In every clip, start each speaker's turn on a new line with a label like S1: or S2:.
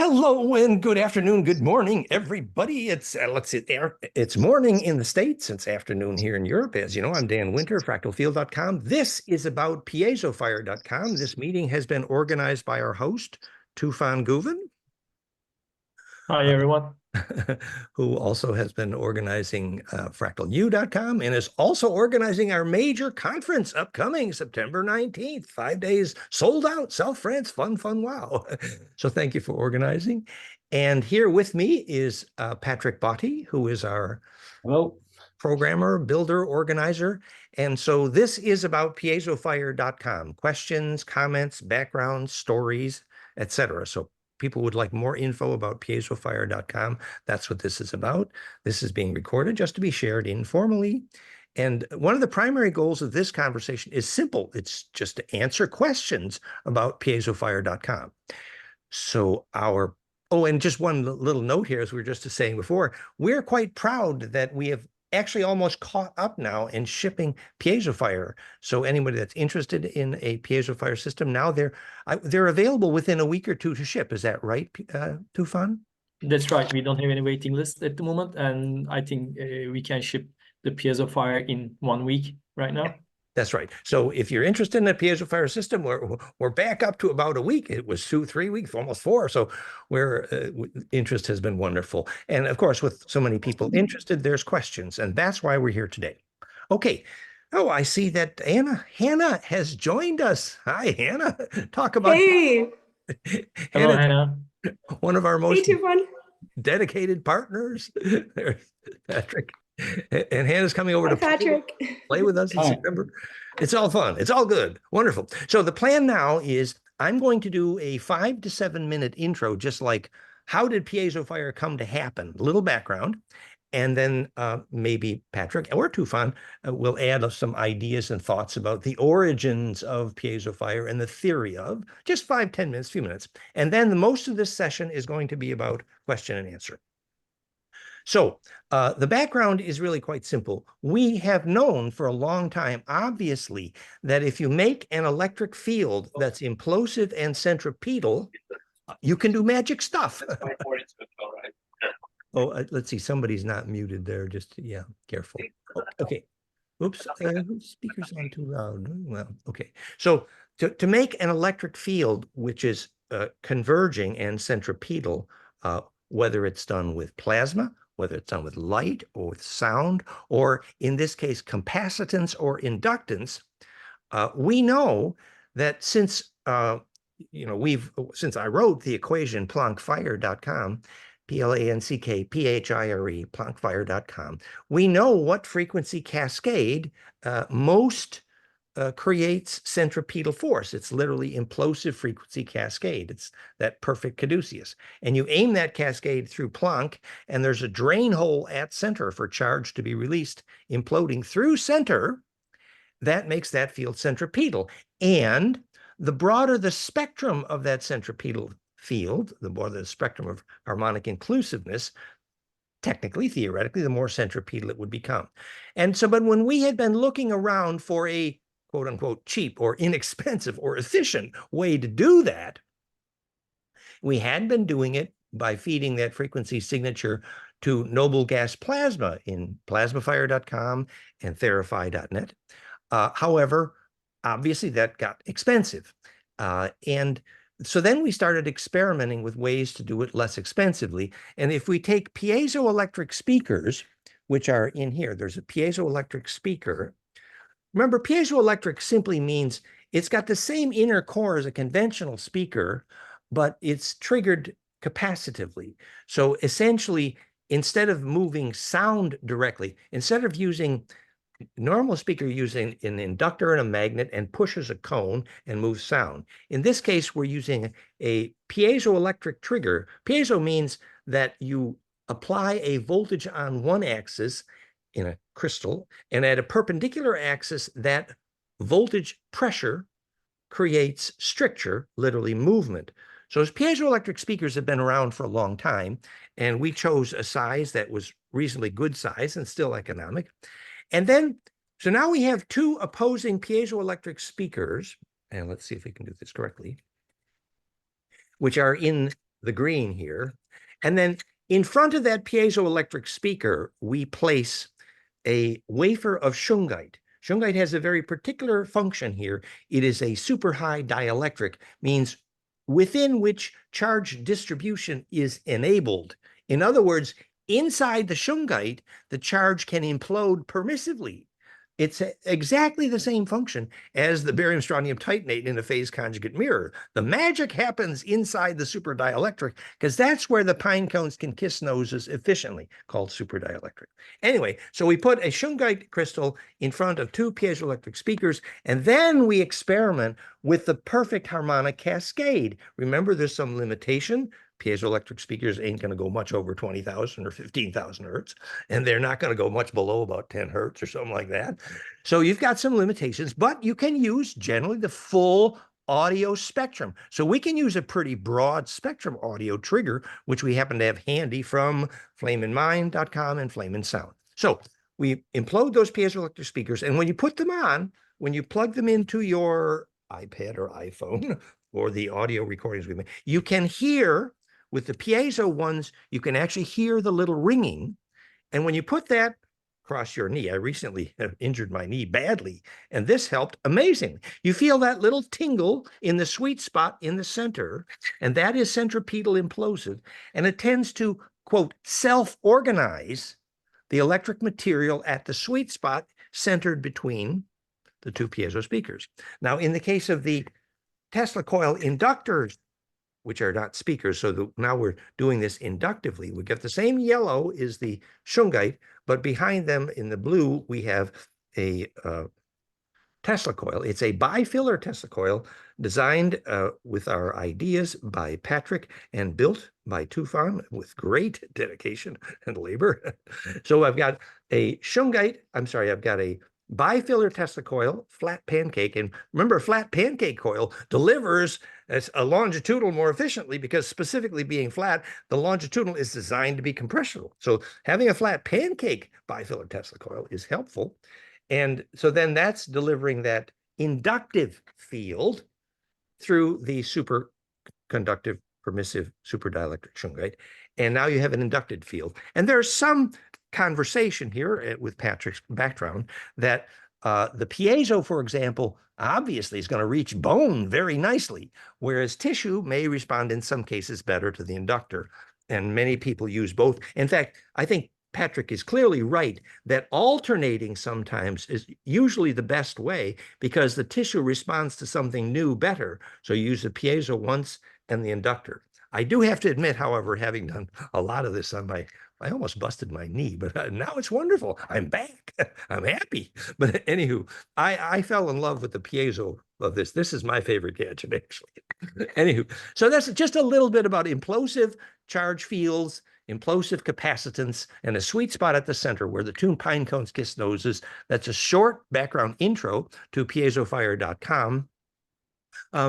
S1: Hello and good afternoon, good morning, everybody. It's morning in the States. It's afternoon here in Europe. As you know, I'm Dan Winter, fractalfield.com. This is about piezofire.com. This meeting has been organized by our host, Tufan Guven.
S2: Hi, everyone.
S1: Who also has been organizing fractalu.com and is also organizing our major conference upcoming September 19th, 5 days, sold out, South France, fun, wow. So thank you for organizing. And here with me is Patrick Botti, who is our programmer, builder, organizer. And so this is about piezofire.com, questions, comments, backgrounds, stories, etc. So people would like more info about piezofire.com. That's what this is about. This is being recorded just to be shared informally. And one of the primary goals of this conversation is simple. It's just to answer questions about piezofire.com. So and just one little note here, as we were just saying before, we're quite proud that we have actually almost caught up now in shipping piezofire. So anybody that's interested in a piezofire system, now they're available within a week or two to ship. Is that right, Tufan?
S2: That's right. We don't have any waiting list at the moment, and I think we can ship the piezofire in 1 week right now.
S1: That's right. So if you're interested in a piezofire system, we're back up to about a week. It was 2-3 weeks, almost 4. So interest has been wonderful. And of course, with so many people interested, there's questions. And that's why we're here today. Okay. Oh, I see that Hannah has joined us. Hi, Hannah. Talk about.
S3: Hey.
S2: Hello, Hannah.
S1: One of our most
S3: Hey, Tufan.
S1: dedicated partners. There's Patrick. And Hannah's coming over to
S3: Patrick.
S1: play with us in September. It's all fun. It's all good. Wonderful. So the plan now is I'm going to do a 5 to 7 minute intro, just like how did piezofire come to happen? A little background. And then maybe Patrick or Tufan will add some ideas and thoughts about the origins of piezofire and the theory of just 5-10 minutes, few minutes. And then most of this session is going to be about question and answer. So the background is really quite simple. We have known for a long time, obviously, that if you make an electric field that's implosive and centripetal, you can do magic stuff. Oh, let's see. Somebody's not muted there. Just, yeah, careful. Oh, okay. Oops. Speaker's on too loud. Well, okay. So to make an electric field, which is converging and centripetal, whether it's done with plasma, whether it's done with light or with sound, or in this case, capacitance or inductance, we know that since I wrote the equation Planckfire.com, Plancke, Planckfire.com, we know what frequency cascade most creates centripetal force. It's literally implosive frequency cascade. It's that perfect caduceus. And you aim that cascade through Planck, and there's a drain hole at center for charge to be released, imploding through center. That makes that field centripetal. And the broader the spectrum of that centripetal field, the more the spectrum of harmonic inclusiveness, technically, theoretically, the more centripetal it would become. And so, but when we had been looking around for a quote unquote cheap or inexpensive or efficient way to do that, we had been doing it by feeding that frequency signature to noble gas plasma in plasmafire.com and therify.net. However, obviously that got expensive. And so then we started experimenting with ways to do it less expensively. And if we take piezoelectric speakers, which are in here, there's a piezoelectric speaker. Remember, piezoelectric simply means it's got the same inner core as a conventional speaker, but it's triggered capacitively. So essentially, instead of moving sound directly, instead of using normal speaker using an inductor and a magnet and pushes a cone and moves sound. In this case, we're using a piezoelectric trigger. Piezo means that you apply a voltage on one axis in a crystal, and at a perpendicular axis, that voltage pressure creates stricture, literally movement. So piezoelectric speakers have been around for a long time, and we chose a size that was reasonably good size and still economic. And then, so now we have two opposing piezoelectric speakers, and let's see if we can do this correctly, which are in the green here. And then in front of that piezoelectric speaker, we place a wafer of shungite. Shungite has a very particular function here. It is a super high dielectric, means within which charge distribution is enabled. In other words, inside the shungite, the charge can implode permissively. It's exactly the same function as the barium-strontium titanate in a phase conjugate mirror. The magic happens inside the superdielectric because that's where the pine cones can kiss noses efficiently, called superdielectric. Anyway, so we put a shungite crystal in front of two piezoelectric speakers, and then we experiment with the perfect harmonic cascade. Remember, there's some limitation. Piezoelectric speakers ain't going to go much over 20,000 or 15,000 hertz, and they're not going to go much below about 10 hertz or something like that. So you've got some limitations, but you can use generally the full audio spectrum. So we can use a pretty broad spectrum audio trigger, which we happen to have handy from flameinmind.com and Flame in Sound. So we implode those piezoelectric speakers, and when you put them on, when you plug them into your iPad or iPhone or the audio recordings we make, you can hear. With the piezo ones, you can actually hear the little ringing. And when you put that across your knee, I recently have injured my knee badly, and this helped amazingly. You feel that little tingle in the sweet spot in the center, and that is centripetal implosive, and it tends to, quote, self-organize the electric material at the sweet spot centered between the two piezo speakers. Now, in the case of the Tesla coil inductors, which are not speakers, so now we're doing this inductively. We get the same yellow is the shungite, but behind them in the blue, we have a Tesla coil. It's a bifiller Tesla coil designed with our ideas by Patrick and built by Tufan with great dedication and labor. So I've got a shungite, I've got a bifiller Tesla coil, flat pancake. And remember, flat pancake coil delivers a longitudinal more efficiently because specifically being flat, the longitudinal is designed to be compressible. So having a flat pancake bifiller Tesla coil is helpful. And so then that's delivering that inductive field through the superconductive permissive superdielectric shungite. And now you have an inducted field. And there's some conversation here with Patrick's background that the piezo, for example, obviously is going to reach bone very nicely, whereas tissue may respond in some cases better to the inductor. And many people use both. In fact, I think Patrick is clearly right that alternating sometimes is usually the best way because the tissue responds to something new better. So you use the piezo once and the inductor. I do have to admit, however, having done a lot of this on I almost busted my knee, but now it's wonderful. I'm back. I'm happy. But anywho, I fell in love with the piezo of this. This is my favorite gadget, actually. Anywho, so that's just a little bit about implosive charge fields, implosive capacitance, and a sweet spot at the center where the two pine cones kiss noses. That's a short background intro to piezofire.com.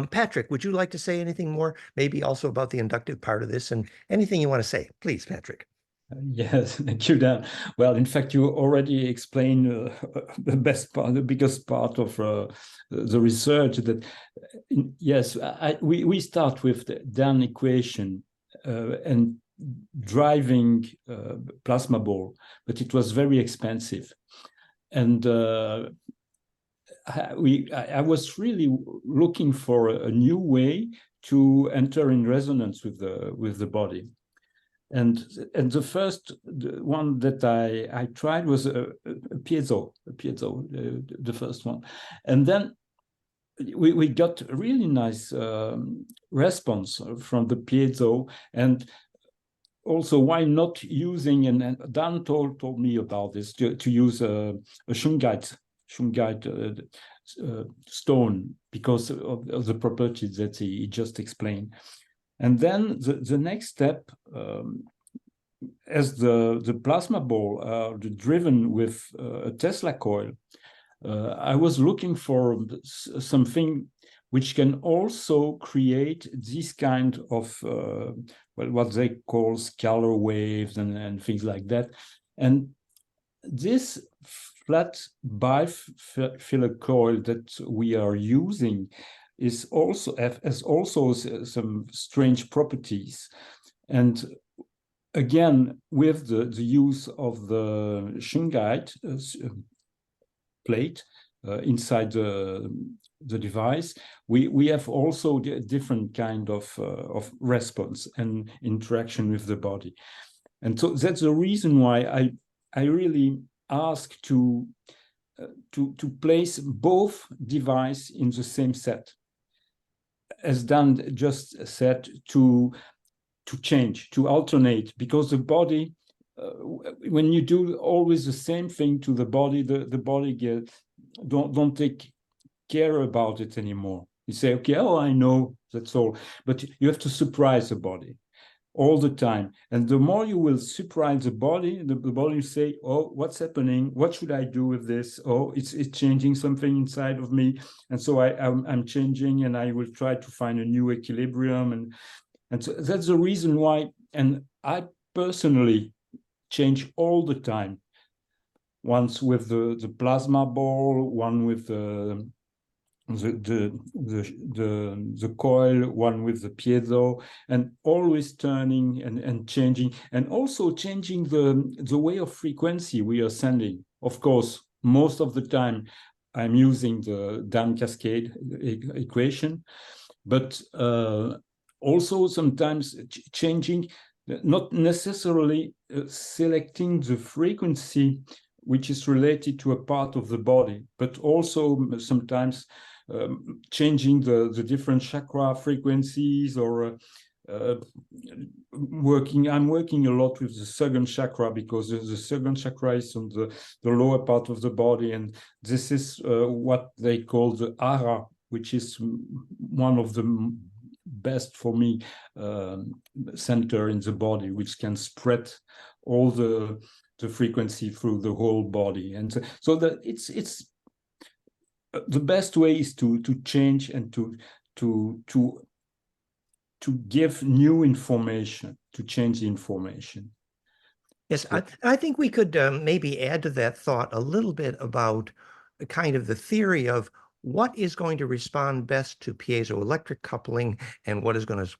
S1: Patrick, would you like to say anything more? Maybe also about the inductive part of this and anything you want to say, please, Patrick.
S3: Yes, thank you, Dan. Well, in fact, you already explained the best part, the biggest part of the research. That yes, we start with the Dan equation and driving plasma ball, but it was very expensive, and I was really looking for a new way to enter in resonance with the body. And the first one that I tried was a piezo, the first one. And then we got a really nice response from the piezo. And also, why not using, and Dan told me about this, to use a shungite stone because of the properties that he just explained. And then the next step, as the plasma ball are driven with a Tesla coil, I was looking for something which can also create this kind of, what they call scalar waves and things like that. And this flat bifiller coil that we are using has also some strange properties. And again, with the use of the shungite plate inside the device, we have also a different kind of response and interaction with the body. And so that's the reason why I really ask to place both devices in the same set, as Dan just said, to change, to alternate, because the body, when you do always the same thing to the body gets don't take care about it anymore. You say, okay, oh, I know, that's all. But you have to surprise the body all the time. And the more you will surprise the body will say, oh, what's happening? What should I do with this? Oh, it's changing something inside of me. And so I'm changing, and I will try to find a new equilibrium. And so that's the reason why, and I personally change all the time. Once with the plasma ball, one with the coil, one with the piezo, and always turning and changing, and also changing the way of frequency we are sending. Of course, most of the time I'm using the Dan cascade equation, but also sometimes changing, not necessarily selecting the frequency which is related to a part of the body, but also sometimes changing the different chakra frequencies, or I'm working a lot with the second chakra, because the second chakra is on the lower part of the body, and this is what they call the hara, which is one of the best for me center in the body, which can spread all the frequency through the whole body. And so that it's the best way is to change and to give new information, to change the information.
S1: Yes, I think we could maybe add to that thought a little bit about kind of the theory of what is going to respond best to piezoelectric coupling and what is going to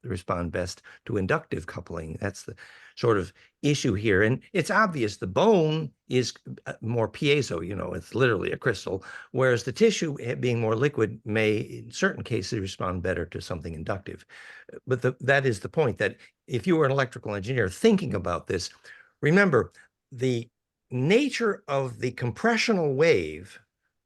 S1: respond best to inductive coupling. That's the sort of issue here. And it's obvious the bone is more piezo, it's literally a crystal, whereas the tissue, being more liquid, may in certain cases respond better to something inductive. But that is the point, that if you were an electrical engineer thinking about this, remember the nature of the compressional wave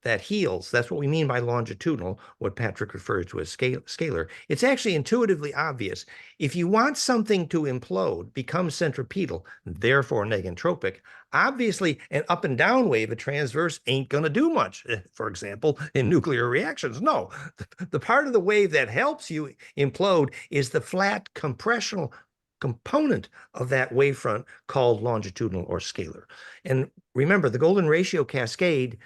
S1: that heals. That's what we mean by longitudinal, what Patrick refers to as scalar. It's actually intuitively obvious. If you want something to implode, become centripetal, therefore negentropic, obviously an up and down wave, a transverse, ain't going to do much. For example, in nuclear reactions, no. The part of the wave that helps you implode is the flat compressional component of that wavefront called longitudinal or scalar. And remember, the golden ratio cascade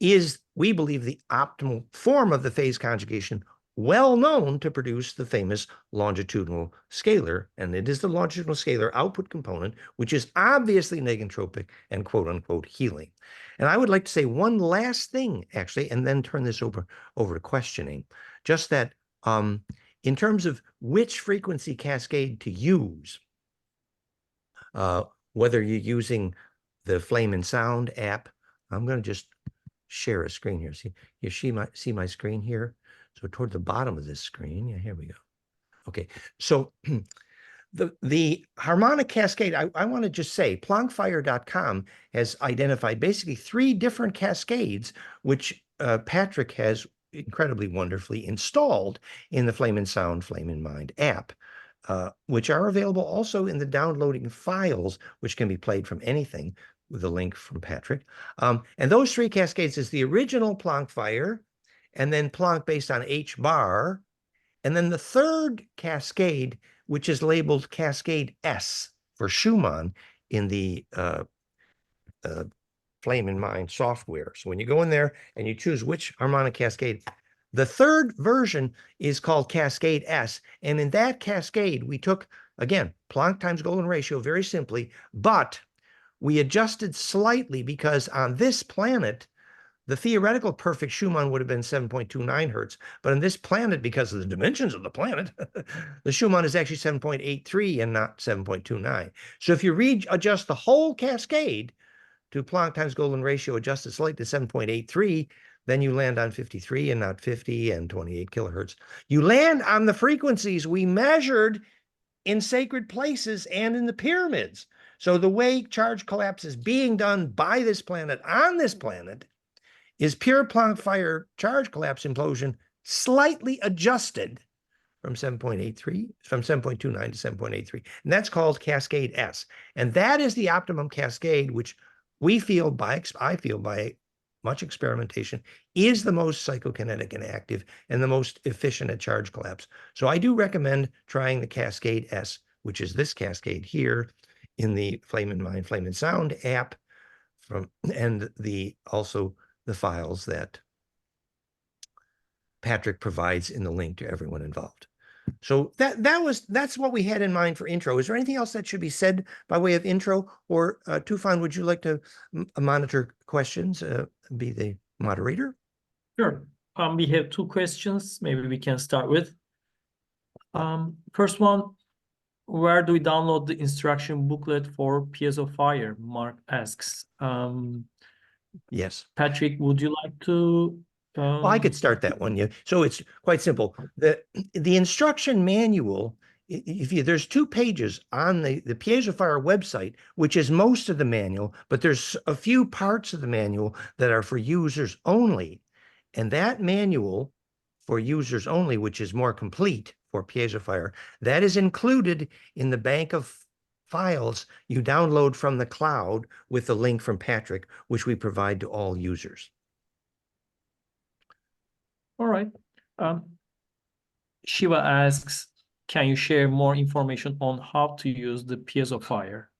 S1: is, we believe, the optimal form of the phase conjugation, well known to produce the famous longitudinal scalar. And it is the longitudinal scalar output component, which is obviously negentropic and quote unquote healing. And I would like to say one last thing, actually, and then turn this over to questioning. Just that in terms of which frequency cascade to use, whether you're using the Flame and Sound app, I'm going to just share a screen here. See my screen here? So toward the bottom of this screen, yeah, here we go. Okay, so the harmonic cascade, I want to just say, PlanckFire.com has identified basically 3 different cascades, which Patrick has incredibly wonderfully installed in the Flame and Sound, Flame and Mind app, which are available also in the downloading files, which can be played from anything, with a link from Patrick. And those 3 cascades is the original PlanckFire, and then Planck based on H bar, and then the third cascade, which is labeled Cascade S for Schumann in the Flame and Mind software. So when you go in there and you choose which harmonic cascade, the third version is called Cascade S. And in that cascade, we took, again, Planck times golden ratio very simply, but we adjusted slightly because on this planet, The theoretical perfect Schumann would have been 7.29 hertz, but on this planet, because of the dimensions of the planet, the Schumann is actually 7.83 and not 7.29. So if you readjust the whole cascade to Planck times golden ratio adjusted slightly to 7.83, then you land on 53 and not 50 and 28 kilohertz. You land on the frequencies we measured in sacred places and in the pyramids. So the way charge collapse is being done by this planet on this planet is pure Planck fire charge collapse implosion slightly adjusted from 7.83, from 7.29 to 7.83. And that's called Cascade S. And that is the optimum cascade, which I feel by much experimentation, is the most psychokinetic and active and the most efficient at charge collapse. So I do recommend trying the Cascade S, which is this cascade here in the Flame in Mind, Flame in Sound app, and also the files that Patrick provides in the link to everyone involved. So that's what we had in mind for intro. Is there anything else that should be said by way of intro? Or Tufan, would you like to monitor questions, be the moderator?
S2: Sure. We have 2 questions. Maybe we can start with. First one, where do we download the instruction booklet for Piezo Fire? Mark asks.
S1: Yes.
S2: Patrick, would you like to?
S1: Well, I could start that one. Yeah. So it's quite simple. The instruction manual, there's 2 pages on the Piezo Fire website, which is most of the manual, but there's a few parts of the manual that are for users only. And that manual for users only, which is more complete for Piezo Fire, that is included in the bank of files you download from the cloud with the link from Patrick, which we provide to all users.
S2: All right. Shiva asks, can you share more information on how to use the Piezo Fire?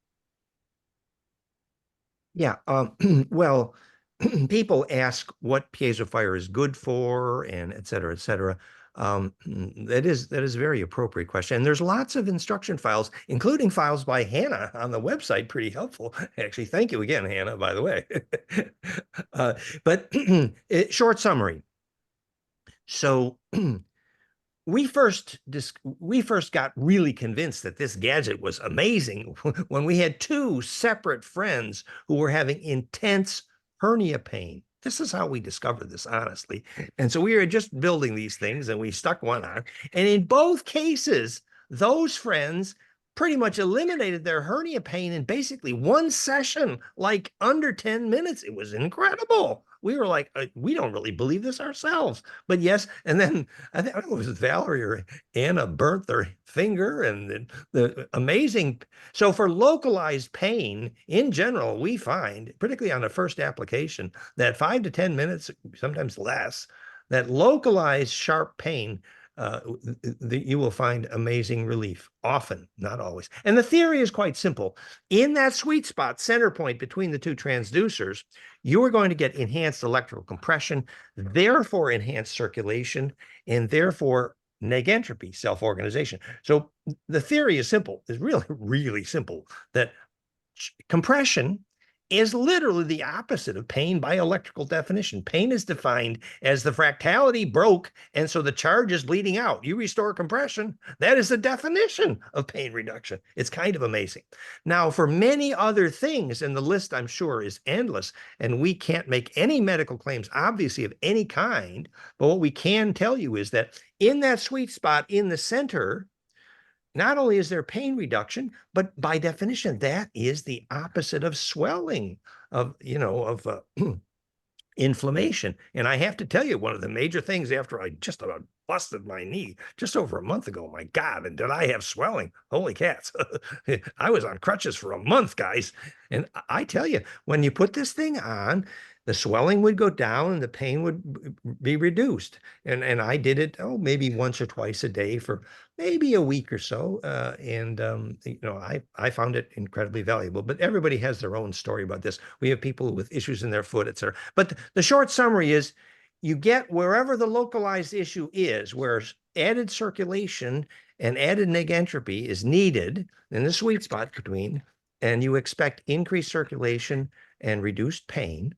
S1: Yeah. Well, people ask what Piezo Fire is good for, and et cetera, et cetera. That is a very appropriate question. And there's lots of instruction files, including files by Hannah on the website, pretty helpful. Actually, thank you again, Hannah, by the way. But short summary. So we first got really convinced that this gadget was amazing when we had 2 separate friends who were having intense hernia pain. This is how we discovered this, honestly. And so we were just building these things and we stuck one on. And in both cases, those friends pretty much eliminated their hernia pain in basically one session, like under 10 minutes. It was incredible. We were like, we don't really believe this ourselves. But yes, and then I think it was Valerie or Anna burnt their finger, and the amazing. So for localized pain in general, we find, particularly on the first application, that 5 to 10 minutes, sometimes less, that localized sharp pain, you will find amazing relief, often, not always. And the theory is quite simple. In that sweet spot, center point between the 2 transducers, you are going to get enhanced electrical compression, therefore enhanced circulation, and therefore negentropy, self-organization. So the theory is simple, is really, really simple, that compression is literally the opposite of pain by electrical definition. Pain is defined as the fractality broke, and so the charge is bleeding out. You restore compression. That is the definition of pain reduction. It's kind of amazing. Now, for many other things, and the list, I'm sure, is endless, and we can't make any medical claims, obviously, of any kind, but what we can tell you is that in that sweet spot in the center, not only is there pain reduction, but by definition, that is the opposite of swelling, of inflammation. And I have to tell you, one of the major things after I just about busted my knee just over a month ago, my God, and did I have swelling? Holy cats. I was on crutches for a month, guys. And I tell you, when you put this thing on, the swelling would go down and the pain would be reduced. And I did it, maybe once or twice a day for maybe a week or so. I found it incredibly valuable. But everybody has their own story about this. We have people with issues in their foot, et cetera. But the short summary is, you get wherever the localized issue is, where added circulation and added negentropy is needed in the sweet spot between, and you expect increased circulation and reduced pain.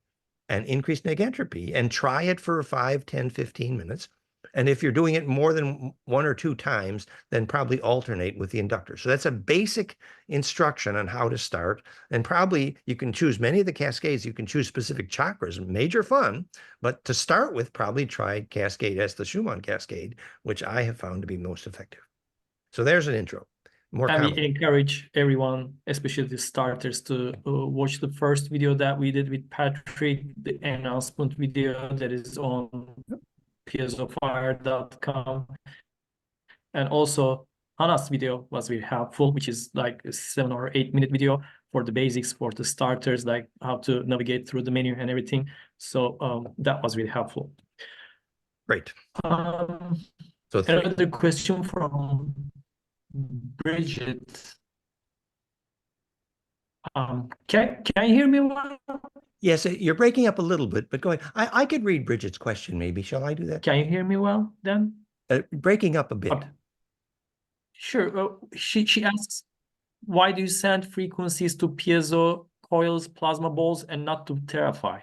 S1: and increase negentropy, and try it for 5, 10, 15 minutes. And if you're doing it more than 1 or 2 times, then probably alternate with the inductor. So that's a basic instruction on how to start. And probably you can choose many of the cascades. You can choose specific chakras, major fun. But to start with, probably try Cascade S, the Schumann cascade, which I have found to be most effective. So there's an intro. More
S2: And
S1: common.
S2: we encourage everyone, especially the starters, to watch the first video that we did with Patrick, the announcement video that is on piezofire.com. And also Hannah's video was very helpful, which is like a 7 or 8 minute video for the basics, for the starters, like how to navigate through the menu and everything. So that was really helpful.
S1: Great.
S2: So another question from Bridget. Can you hear me well?
S1: Yes, you're breaking up a little bit, but go ahead. I could read Bridget's question, maybe. Shall I do that?
S2: Can you hear me well then?
S1: Breaking up a bit.
S2: Okay. Sure. She asks, why do you send frequencies to piezo coils, plasma balls, and not to Terafy?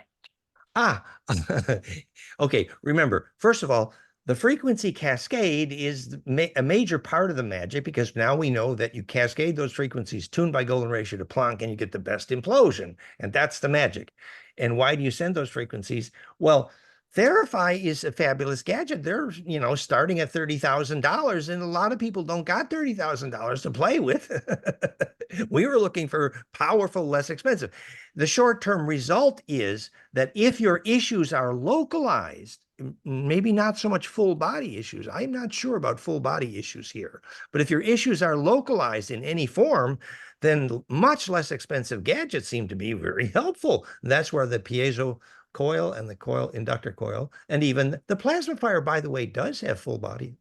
S1: Okay. Remember, first of all, the frequency cascade is a major part of the magic, because now we know that you cascade those frequencies tuned by golden ratio to Planck and you get the best implosion. And that's the magic. And why do you send those frequencies? Well, Terafy is a fabulous gadget. They're, starting at $30,000, and a lot of people don't got $30,000 to play with. We were looking for powerful, less expensive. The short-term result is that if your issues are localized, maybe not so much full body issues. I'm not sure about full body issues here, but if your issues are localized in any form, then much less expensive gadgets seem to be very helpful. That's where the piezo coil and the coil inductor coil, and even the plasma fire, by the way, does have full body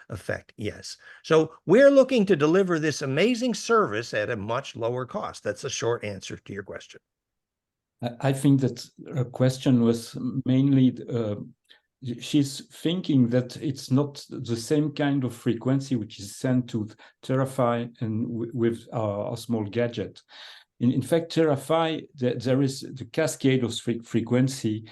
S1: effect. Yes. So we're looking to deliver this amazing service at a much lower cost. That's a short answer to your question.
S3: I think that her question was mainly she's thinking that it's not the same kind of frequency which is sent to Terafy and with our small gadget. In fact, Terafy, there is the cascade of frequency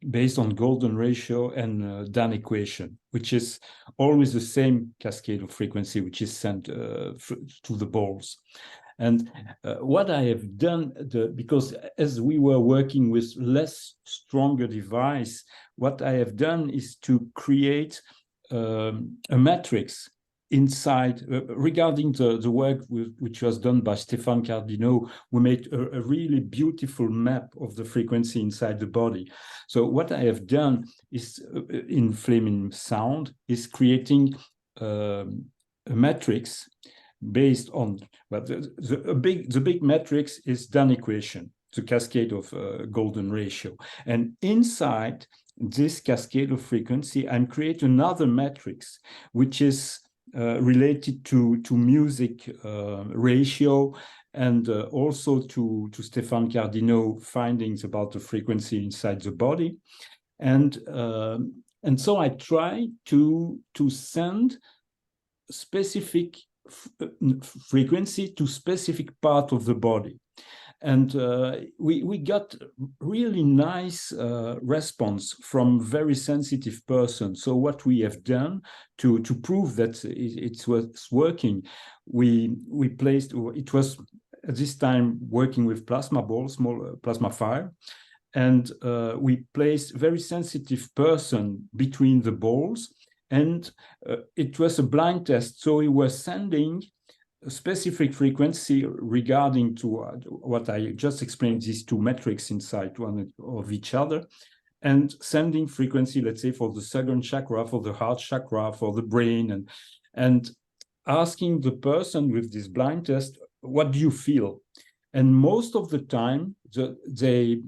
S3: based on golden ratio and Dan equation, which is always the same cascade of frequency which is sent to the balls. And what I have done, because as we were working with less stronger device, what I have done is to create a matrix inside, regarding the work which was done by Stéphane Cardinaux, we made a really beautiful map of the frequency inside the body. So what I have done is, in Flaming Sound, is creating a matrix based on, but the big matrix is Dan equation, the cascade of golden ratio. And inside this cascade of frequency, I'm creating another matrix, which is related to music ratio, and also to Stéphane Cardinaux findings about the frequency inside the body. And so I try to send specific frequency to specific part of the body. And we got really nice response from very sensitive persons. So what we have done to prove that it was working, we placed, it was at this time working with plasma balls, small plasma fire, and we placed very sensitive person between the balls, and it was a blind test. So we were sending a specific frequency regarding to what I just explained, these two metrics inside one of each other, and sending frequency, let's say, for the second chakra, for the heart chakra, for the brain, and asking the person with this blind test, what do you feel? And most of the time, they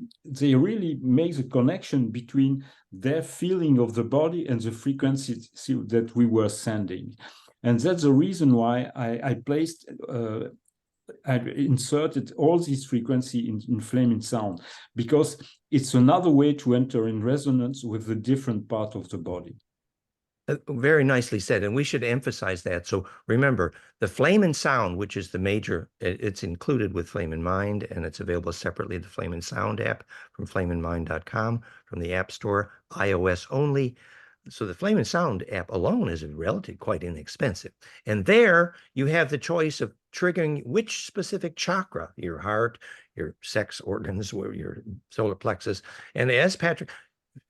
S3: really make the connection between their feeling of the body and the frequency that we were sending. And that's the reason why I inserted all these frequency in Flaming Sound, because it's another way to enter in resonance with the different part of the body.
S1: Very nicely said, and we should emphasize that. So remember, the Flame and Sound, which is the major, it's included with Flame and Mind, and it's available separately, the Flame and Sound app from flameandmind.com, from the App Store, iOS only. So the Flame and Sound app alone is relatively quite inexpensive. And there you have the choice of triggering which specific chakra, your heart, your sex organs, your solar plexus. And as Patrick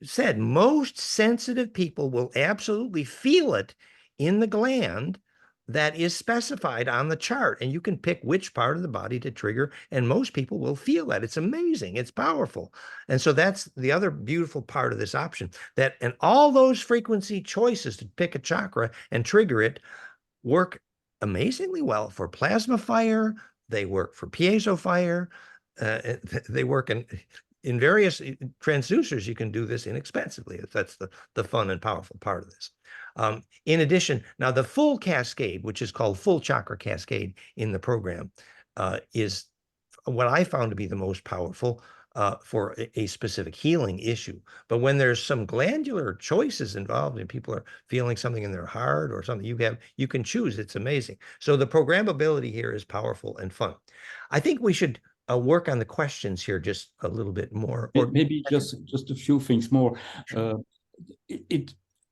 S1: said, most sensitive people will absolutely feel it in the gland that is specified on the chart. And you can pick which part of the body to trigger, and most people will feel that. It's amazing. It's powerful. And so that's the other beautiful part of this option, that and all those frequency choices to pick a chakra and trigger it work amazingly well for plasma fire. They work for piezo fire. They work in various transducers. You can do this inexpensively. That's the fun and powerful part of this. In addition, now the full cascade, which is called full chakra cascade in the program, is what I found to be the most powerful for a specific healing issue. But when there's some glandular choices involved and people are feeling something in their heart or something, you can choose. It's amazing. So the programmability here is powerful and fun. I think we should work on the questions here just a little bit more. Or
S3: maybe just a few things more.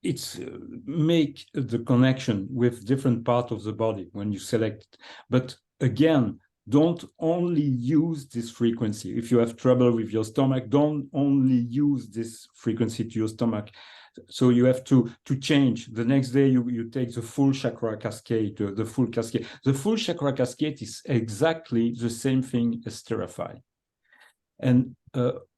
S3: It's make the connection with different part of the body when you select it. But again, don't only use this frequency. If you have trouble with your stomach, don't only use this frequency to your stomach. So you have to change. The next day you take the full chakra cascade, the full cascade. The full chakra cascade is exactly the same thing as Terrify. And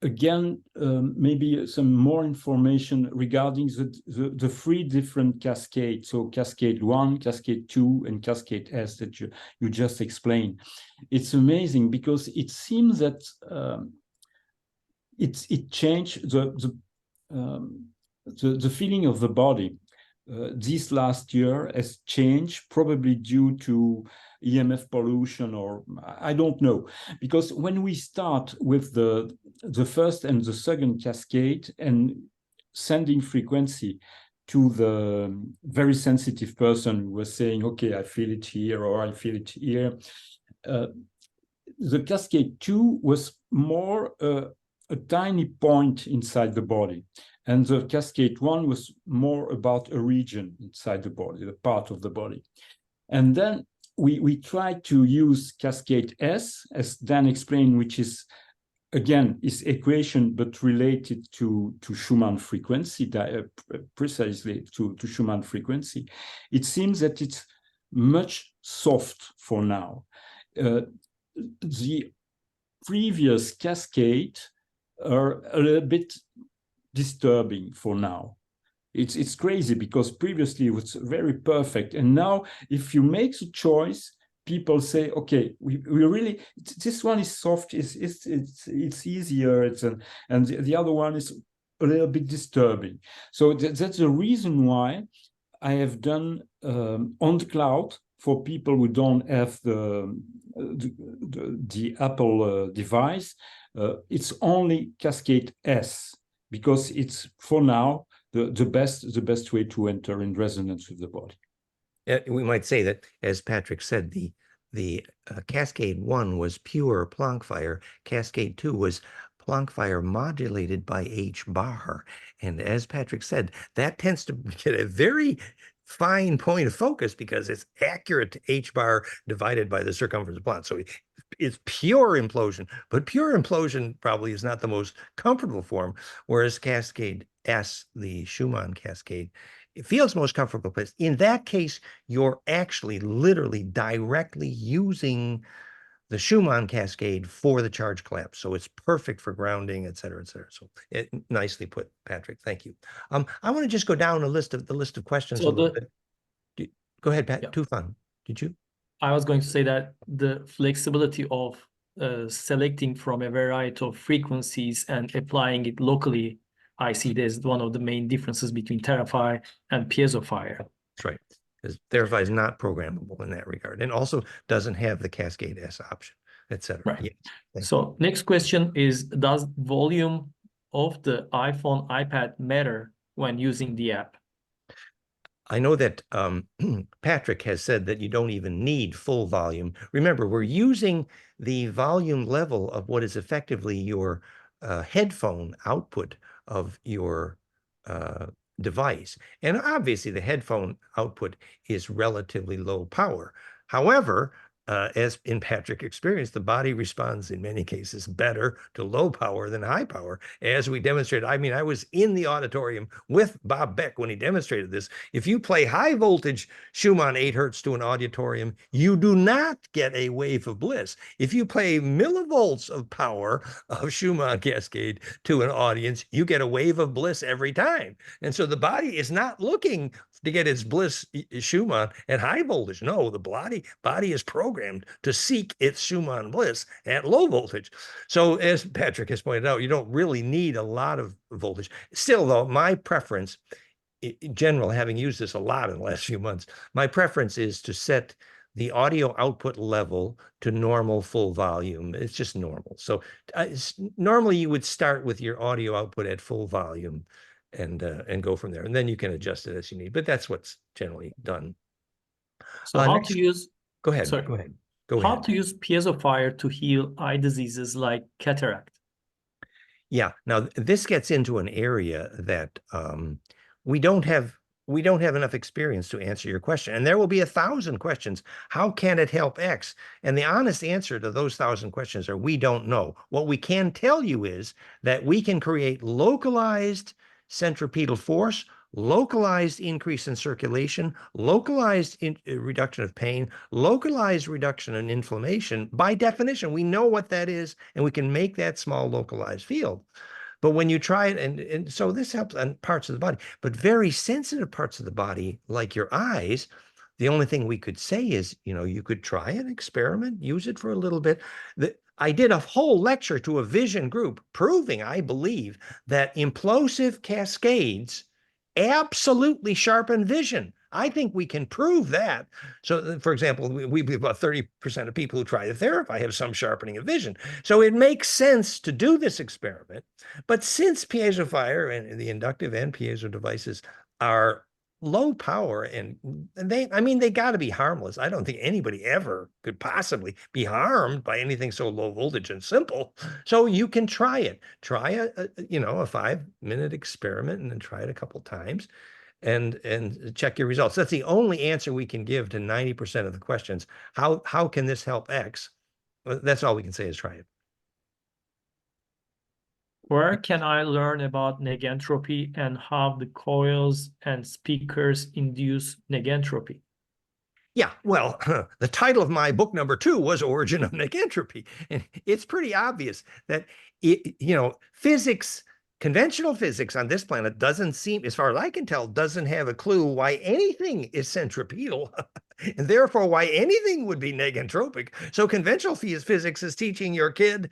S3: again, maybe some more information regarding the three different cascades. So Cascade 1, Cascade 2, and Cascade S that you just explained. It's amazing because it seems that it changed the feeling of the body. This last year has changed, probably due to EMF pollution, or I don't know, because when we start with the first and the second cascade and sending frequency to the very sensitive person who was saying, okay, I feel it here or I feel it here, the Cascade 2 was more a tiny point inside the body. And the Cascade 1 was more about a region inside the body, a part of the body. And then we tried to use Cascade S, as Dan explained, which is, again, is equation, but related to Schumann frequency, precisely to Schumann frequency. It seems that it's much soft for now. The previous cascade are a little bit disturbing for now. It's crazy because previously it was very perfect, and now if you make the choice, people say, okay, we really, this one is soft, it's easier, and the other one is a little bit disturbing. So that's the reason why I have done on the cloud for people who don't have the Apple device. It's only Cascade S, because it's for now the best way to enter in resonance with the body.
S1: We might say that, as Patrick said, the Cascade 1 was pure Planck fire. Cascade 2 was Planck fire modulated by H bar. And as Patrick said, that tends to get a very fine point of focus because it's accurate to H bar divided by the circumference of Planck. So it's pure implosion, but pure implosion probably is not the most comfortable form, whereas Cascade S, the Schumann cascade, it feels most comfortable. But in that case, you're actually literally directly using the Schumann cascade for the charge collapse. So it's perfect for grounding, et cetera, et cetera. So nicely put, Patrick. Thank you. I want to just go down the list of questions a little bit. Go ahead, Pat. Yeah. Too fun. Did you?
S2: I was going to say that the flexibility of selecting from a variety of frequencies and applying it locally, I see it as one of the main differences between Terrify and Piezo Fire.
S1: That's right. Because Terrify is not programmable in that regard, and also doesn't have the Cascade S option, etc.
S2: Right.
S1: Yeah.
S2: So next question is, does volume of the iPhone, iPad matter when using the app?
S1: I know that Patrick has said that you don't even need full volume. Remember, we're using the volume level of what is effectively your headphone output of your device. And obviously, the headphone output is relatively low power. However, as in Patrick's experience, the body responds in many cases better to low power than high power, as we demonstrated. I mean, I was in the auditorium with Bob Beck when he demonstrated this. If you play high voltage Schumann 8 hertz to an auditorium, you do not get a wave of bliss. If you play millivolts of power of Schumann cascade to an audience, you get a wave of bliss every time. And so the body is not looking to get its bliss Schumann at high voltage. No, the body is programmed to seek its Schumann bliss at low voltage. So as Patrick has pointed out, you don't really need a lot of voltage. Still, though, my preference, in general, having used this a lot in the last few months, my preference is to set the audio output level to normal full volume. It's just normal. So normally you would start with your audio output at full volume and go from there. And then you can adjust it as you need. But that's what's generally done.
S2: So how
S1: Next,
S2: to use,
S1: go ahead.
S2: sorry,
S1: Go ahead. Go
S2: how
S1: ahead.
S2: to use piezo fire to heal eye diseases like cataract?
S1: Yeah. Now this gets into an area that we don't have enough experience to answer your question. And there will be 1,000 questions. How can it help X? And the honest answer to those 1,000 questions are we don't know. What we can tell you is that we can create localized centripetal force, localized increase in circulation, localized reduction of pain, localized reduction in inflammation. By definition, we know what that is, and we can make that small localized field. But when you try it, and so this helps on parts of the body, but very sensitive parts of the body, like your eyes, the only thing we could say is, you could try an experiment, use it for a little bit. I did a whole lecture to a vision group proving, I believe, that implosive cascades absolutely sharpen vision. I think we can prove that. So, for example, we about 30% of people who try the therapy have some sharpening of vision. So it makes sense to do this experiment. But since piezo fire and the inductive and piezo devices are low power and they got to be harmless. I don't think anybody ever could possibly be harmed by anything so low voltage and simple. So you can try it. Try a 5-minute experiment and then try it a couple times and check your results. That's the only answer we can give to 90% of the questions. How can this help X? That's all we can say is try it.
S2: Where can I learn about negentropy and how the coils and speakers induce negentropy?
S1: Yeah, well, the title of my book number 2 was Origin of Negentropy. And it's pretty obvious that, physics, conventional physics on this planet doesn't seem, as far as I can tell, doesn't have a clue why anything is centripetal and therefore why anything would be negentropic. So conventional physics is teaching your kids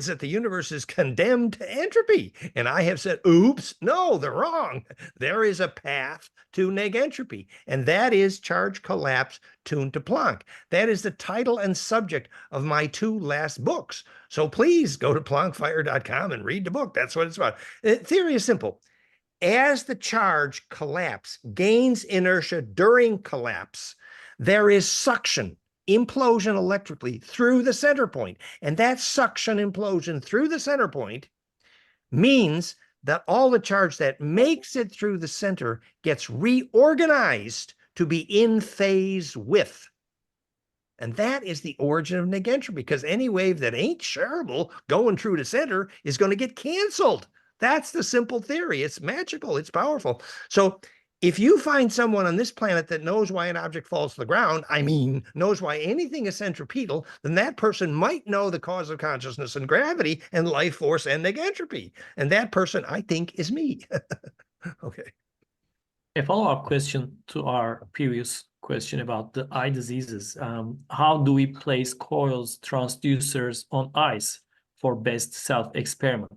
S1: that the universe is condemned to entropy. And I have said, oops, no, they're wrong. There is a path to negentropy, and that is charge collapse tuned to Planck. That is the title and subject of my 2 last books. So please go to planckfire.com and read the book. That's what it's about. The theory is simple. As the charge collapse gains inertia during collapse, there is suction, implosion electrically through the center point. And that suction implosion through the center point means that all the charge that makes it through the center gets reorganized to be in phase with. And that is the origin of negentropy, because any wave that ain't shareable going through the center is going to get canceled. That's the simple theory. It's magical. It's powerful. So if you find someone on this planet that knows why an object falls to the ground, knows why anything is centripetal, then that person might know the cause of consciousness and gravity and life force and negentropy. And that person, I think, is me. Okay.
S2: A follow-up question to our previous question about the eye diseases. How do we place coils transducers on eyes for best self-experiment?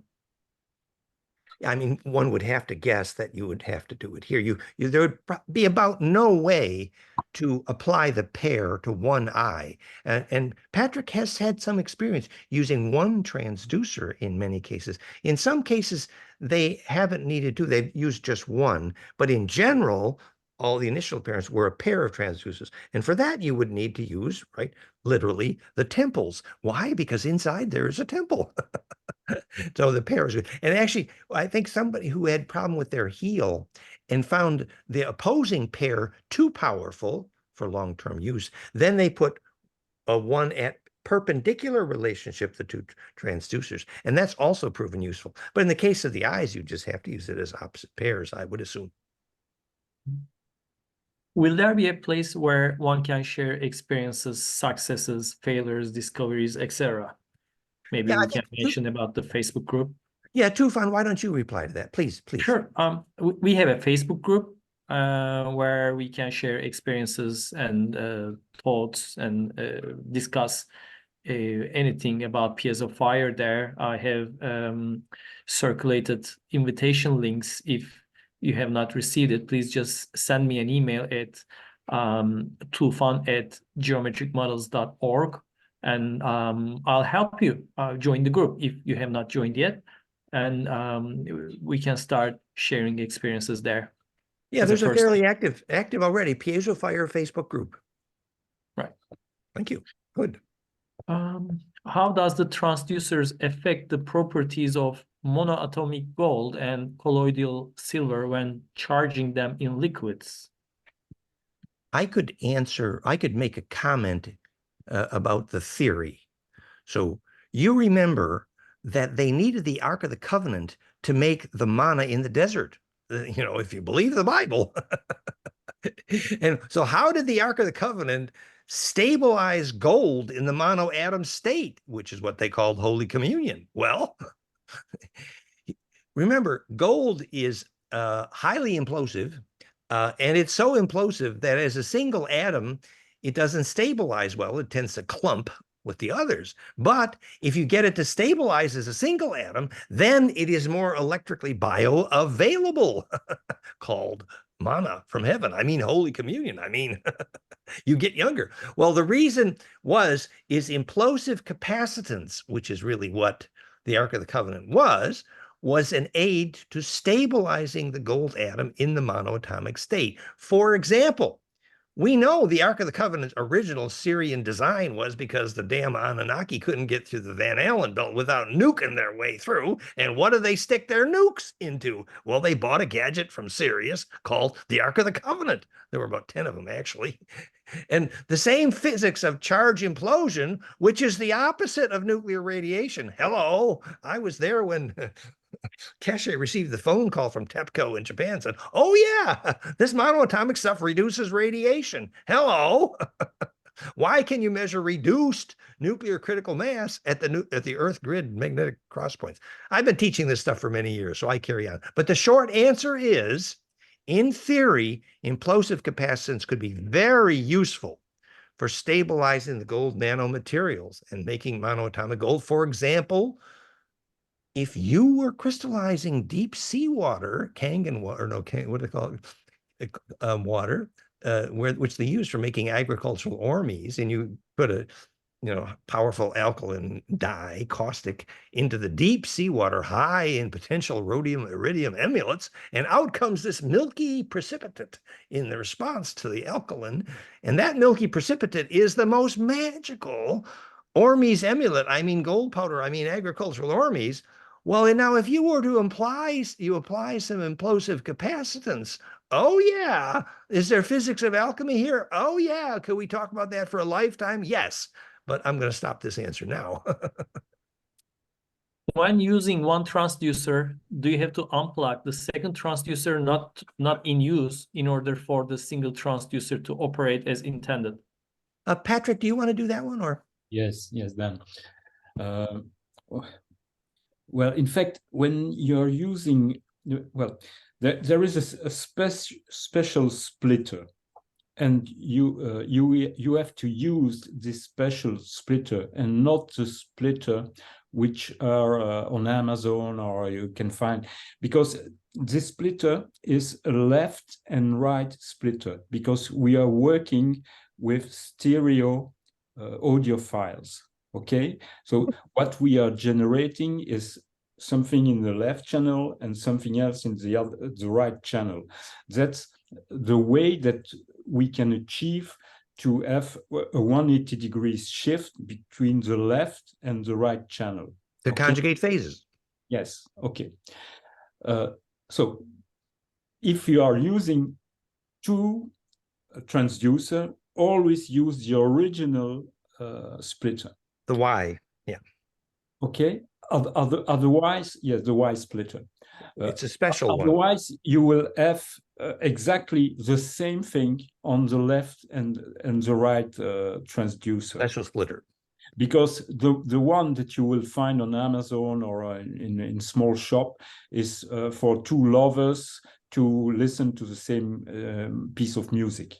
S1: One would have to guess that you would have to do it here. There would be about no way to apply the pair to one eye. And Patrick has had some experience using one transducer in many cases. In some cases, they haven't needed to. They've used just one. But in general, all the initial appearance were a pair of transducers. And for that, you would need to use, right, literally the temples. Why? Because inside there is a temple. So the pair is good. And actually, I think somebody who had problem with their heel and found the opposing pair too powerful for long-term use, then they put a one at perpendicular relationship, the two transducers, and that's also proven useful. But in the case of the eyes, you just have to use it as opposite pairs, I would assume.
S2: Will there be a place where one can share experiences, successes, failures, discoveries, etc.? Maybe
S1: Yeah,
S2: we can mention about the Facebook group.
S1: Yeah, Tufan, why don't you reply to that, please?
S2: Sure. We have a Facebook group where we can share experiences and thoughts and discuss anything about piezo fire there. I have circulated invitation links. If you have not received it, please just send me an email at tufan@geometricmodels.org, and I'll help you join the group if you have not joined yet, and we can start sharing experiences there.
S1: Yeah, there's a fairly active already Piezo Fire Facebook group.
S2: Right.
S1: Thank you. Good.
S2: How does the transducers affect the properties of monoatomic gold and colloidal silver when charging them in liquids?
S1: I could make a comment about the theory. So you remember that they needed the Ark of the Covenant to make the manna in the desert, you know, if you believe the Bible. And so how did the Ark of the Covenant stabilize gold in the monoatom state, which is what they called Holy Communion? Well, remember, gold is highly implosive, and it's so implosive that as a single atom, it doesn't stabilize well. It tends to clump with the others. But if you get it to stabilize as a single atom, then it is more electrically bioavailable, called manna from heaven. I mean, Holy Communion. I mean, you get younger. Well, the reason is implosive capacitance, which is really what the Ark of the Covenant was an aid to stabilizing the gold atom in the monoatomic state. For example, we know the Ark of the Covenant's original Syrian design was because the damn Anunnaki couldn't get through the Van Allen belt without nuking their way through. And what do they stick their nukes into? Well, they bought a gadget from Sirius called the Ark of the Covenant. There were about 10 of them, actually. And the same physics of charge implosion, which is the opposite of nuclear radiation. Hello, I was there when Cache received the phone call from TEPCO in Japan and said, oh yeah, this monoatomic stuff reduces radiation. Hello. Why can you measure reduced nuclear critical mass at the Earth grid magnetic cross points? I've been teaching this stuff for many years, so I carry on. But the short answer is, in theory, implosive capacitance could be very useful for stabilizing the gold nanomaterials and making monoatomic gold. For example, if you were crystallizing deep sea water, Kangen water, no, what do they call it? Water, which they use for making agricultural ormes, and you put a powerful alkaline dye, caustic, into the deep seawater, high in potential rhodium, iridium emulates, and out comes this milky precipitate in the response to the alkaline. And that milky precipitate is the most magical ormes emulet. I mean gold powder, I mean agricultural ormes. Well, and now if you were to apply some implosive capacitance, oh yeah, is there physics of alchemy here? Oh yeah, could we talk about that for a lifetime? Yes. But I'm going to stop this answer now.
S2: When using one transducer, do you have to unplug the second transducer not in use in order for the single transducer to operate as intended?
S1: Patrick, do you want to do that one, or?
S3: Yes, Dan. Well, in fact, when you're using, well, there is a special splitter, and you have to use this special splitter and not the splitter which are on Amazon or you can find, because this splitter is a left and right splitter, because we are working with stereo audio files. Okay, so what we are generating is something in the left channel and something else in the right channel. That's the way that we can achieve to have a 180 degrees shift between the left and the right channel.
S1: The
S3: Okay?
S1: conjugate phases.
S3: Yes, okay. So if you are using two transducer, always use the original splitter.
S1: The Y. Yeah.
S3: Okay. Otherwise, yes, the Y splitter.
S1: It's a special one.
S3: Otherwise, you will have exactly the same thing on the left and the right transducer.
S1: Special splitter.
S3: Because the one that you will find on Amazon or in small shop is for two lovers to listen to the same piece of music,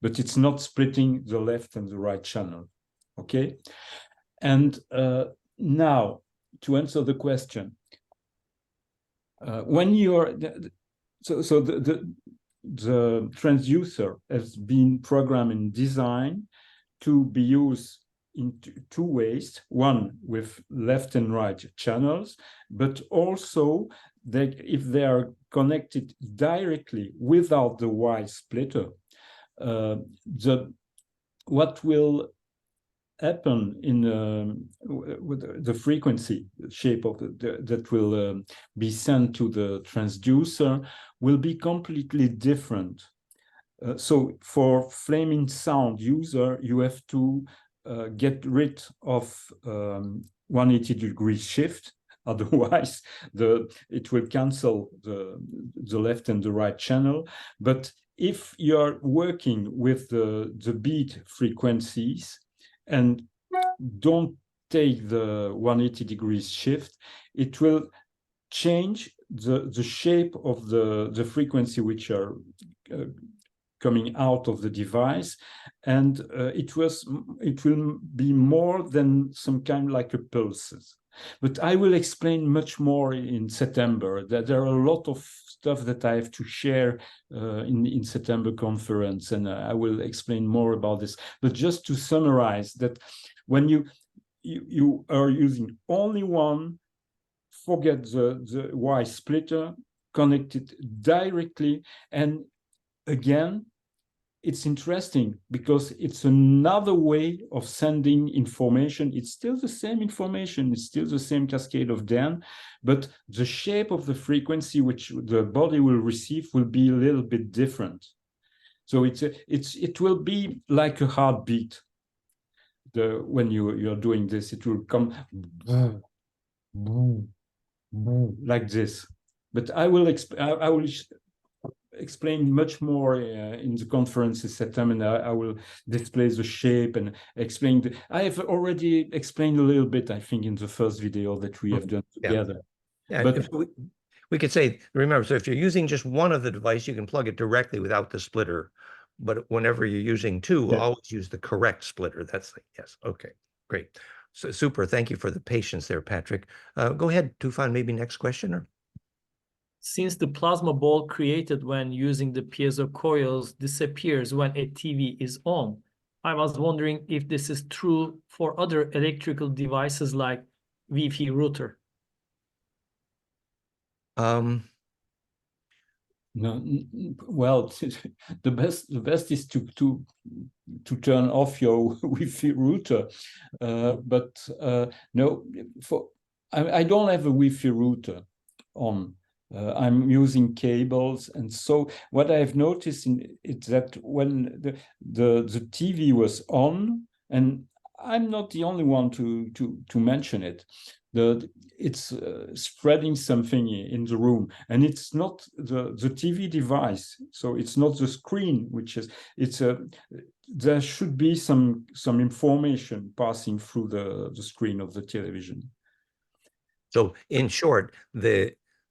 S3: but it's not splitting the left and the right channel. Okay, and now to answer the question, when you're so the transducer has been programmed and designed to be used in two ways, one with left and right channels, but also if they are connected directly without the Y splitter, what will happen in with the frequency shape of that will be sent to the transducer will be completely different. So for flaming sound user, you have to get rid of 180 degree shift. Otherwise, it will cancel the left and the right channel. But if you're working with the beat frequencies and don't take the 180 degrees shift, it will change the shape of the frequency which are coming out of the device, and it will be more than some kind like a pulses. But I will explain much more in September. That there are a lot of stuff that I have to share in September conference, and I will explain more about this. But just to summarize that, when you are using only one, forget the Y splitter, connect it directly, and again, it's interesting because it's another way of sending information. It's still the same information, it's still the same cascade of Dan, but the shape of the frequency which the body will receive will be a little bit different. So it will be like a heartbeat. When you're doing this, it will come like this. But I will explain much more in the conference in September, and I will display the shape and explain. I have already explained a little bit, I think, in the first video that we have done together.
S1: Yeah,
S3: but
S1: we could say, remember, so if you're using just one of the device, you can plug it directly without the splitter. But whenever you're using two, always use the correct splitter. That's yes. Okay, great. So super. Thank you for the patience there, Patrick. Go ahead, Tufan, maybe next question. Or?
S2: Since the plasma ball created when using the piezo coils disappears when a TV is on, I was wondering if this is true for other electrical devices like Wi-Fi router.
S3: No, well, the best is to turn off your Wi-Fi router, but no, I don't have a Wi-Fi router on. I'm using cables, and so what I've noticed is that when the TV was on, and I'm not the only one to mention it, it's spreading something in the room, and it's not the TV device, so it's not the screen, which is there should be some information passing through the screen of the television.
S1: So in short,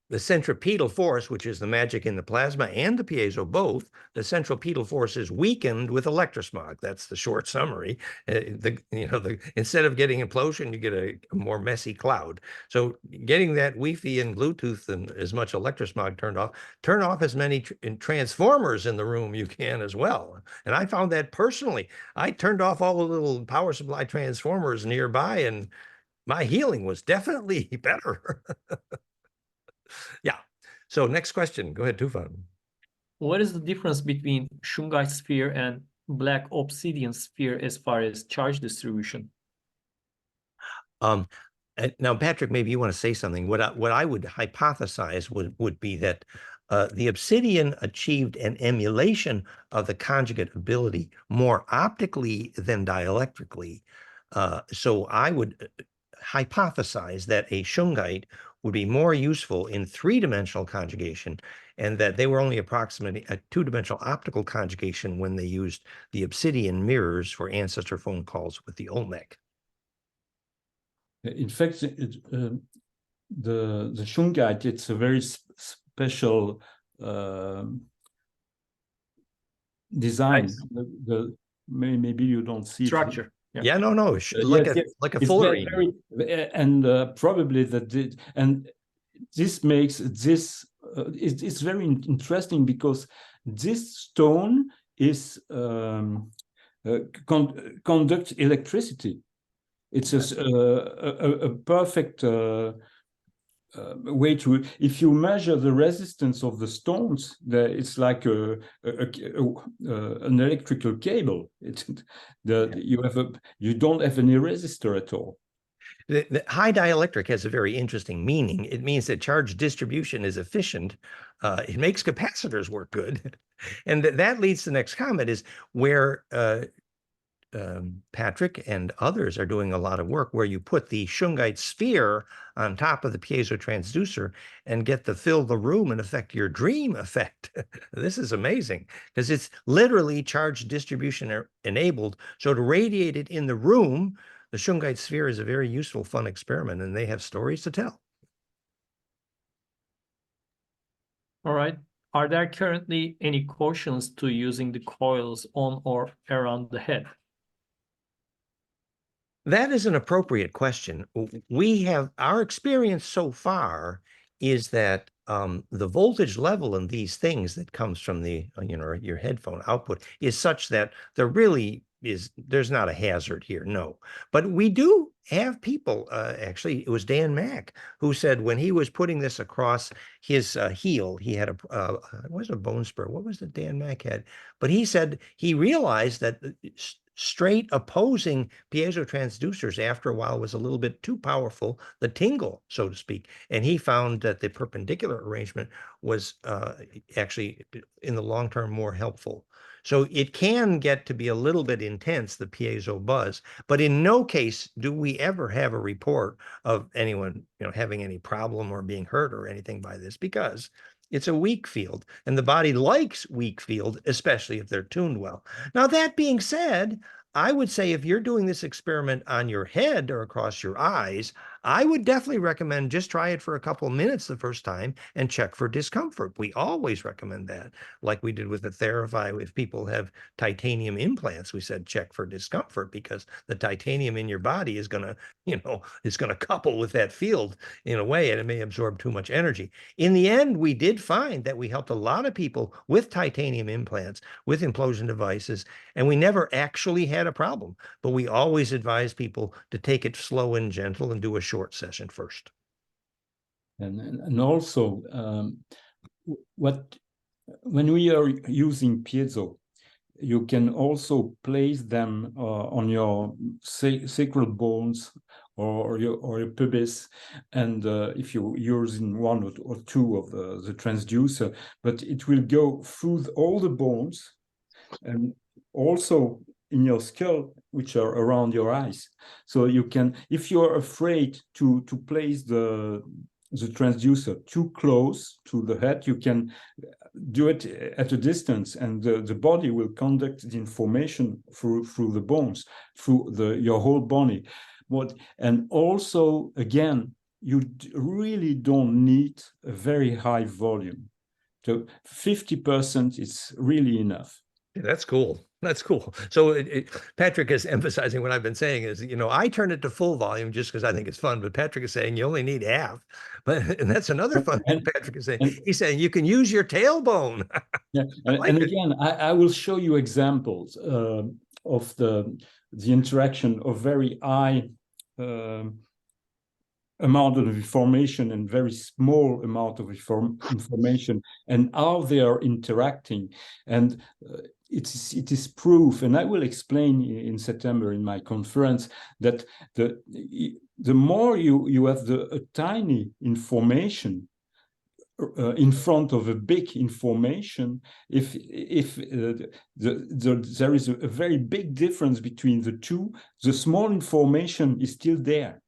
S1: the centripetal force, which is the magic in the plasma and the piezo both, the centripetal force is weakened with electrosmog. That's the short summary. Instead of getting implosion, you get a more messy cloud. So getting that Wi-Fi and Bluetooth and as much electrosmog turn off as many transformers in the room you can as well. And I found that personally. I turned off all the little power supply transformers nearby, and my healing was definitely better. Yeah. So next question. Go ahead, Tufan.
S2: what is the difference between shungite sphere and black obsidian sphere as far as charge distribution?
S1: Now, Patrick, maybe you want to say something. What I would hypothesize would be that the obsidian achieved an emulation of the conjugate ability more optically than dielectrically. So I would hypothesize that a shungite would be more useful in three-dimensional conjugation, and that they were only approximating a two-dimensional optical conjugation when they used the obsidian mirrors for ancestor phone calls with the Olmec.
S3: In fact, the shungite, it's a very special design. Maybe you don't see
S2: Structure.
S1: Yeah, no, like a fullerene.
S3: And probably and this makes this it's very interesting because this stone is conducts electricity. It's a perfect way to, if you measure the resistance of the stones, it's like an electrical cable. You don't have any resistor at all.
S1: The high dielectric has a very interesting meaning. It means that charge distribution is efficient. It makes capacitors work good. And that leads to the next comment is where Patrick and others are doing a lot of work where you put the shungite sphere on top of the piezo transducer and get to fill the room and affect your dream effect. This is amazing because it's literally charge distribution enabled. So to radiate it in the room, the shungite sphere is a very useful, fun experiment, and they have stories to tell.
S2: All right. Are there currently any cautions to using the coils on or around the head?
S1: That is an appropriate question. We have our experience so far is that the voltage level in these things that comes from the your headphone output is such that there's not a hazard here, no. But we do have people, actually, it was Dan Mack who said when he was putting this across his heel, he had it wasn't a bone spur. What was it Dan Mack had? But he said he realized that straight opposing piezo transducers after a while was a little bit too powerful, the tingle, so to speak. And he found that the perpendicular arrangement was actually in the long term more helpful. So it can get to be a little bit intense, the piezo buzz, but in no case do we ever have a report of anyone, having any problem or being hurt or anything by this, because it's a weak field, and the body likes weak field, especially if they're tuned well. Now, that being said, I would say if you're doing this experiment on your head or across your eyes, I would definitely recommend just try it for a couple of minutes the first time and check for discomfort. We always recommend that, like we did with the Therify. If people have titanium implants, we said check for discomfort because the titanium in your body is going to couple with that field in a way, and it may absorb too much energy. In the end, we did find that we helped a lot of people with titanium implants, with implosion devices, and we never actually had a problem, but we always advise people to take it slow and gentle and do a short session first.
S3: And also, when we are using piezo, you can also place them on your sacral bones or your pubis, and if you're using one or two of the transducer, but it will go through all the bones and also in your skull, which are around your eyes. So you can, if you're afraid to place the transducer too close to the head, you can do it at a distance, and the body will conduct the information through the bones, through your whole body. And also, again, you really don't need a very high volume. So 50% is really enough.
S1: That's cool. That's cool. So Patrick is emphasizing what I've been saying is, I turn it to full volume just because I think it's fun, but Patrick is saying you only need half. And that's another fun thing Patrick is saying. He's saying you can use your tailbone.
S3: Yeah, and again, I will show you examples of the interaction of very high amount of information and very small amount of information, and how they are interacting. And it is proof, and I will explain in September in my conference, that the more you have a tiny information in front of a big information, there is a very big difference between the two, the small information is still there.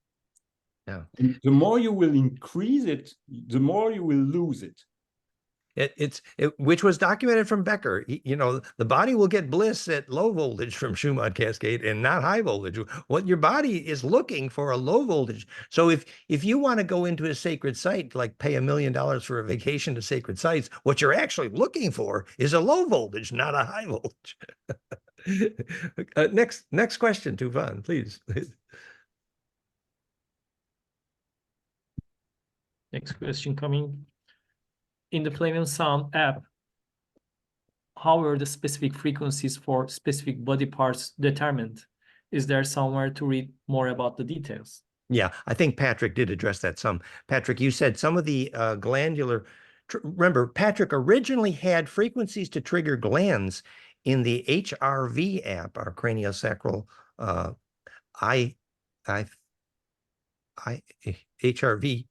S1: Yeah.
S3: And the more you will increase it, the more you will lose it.
S1: Which was documented from Becker. You know, the body will get bliss at low voltage from Schumann cascade and not high voltage. What your body is looking for a low voltage. So if you want to go into a sacred site, like pay $1 million for a vacation to sacred sites, what you're actually looking for is a low voltage, not a high voltage. Next question, Tufan, please.
S2: Next question coming. In the Flame and Sound app, how are the specific frequencies for specific body parts determined? Is there somewhere to read more about the details?
S1: Yeah, I think Patrick did address that some. Patrick, you said some of the glandular, remember, Patrick originally had frequencies to trigger glands in the HRV app, our craniosacral HRV.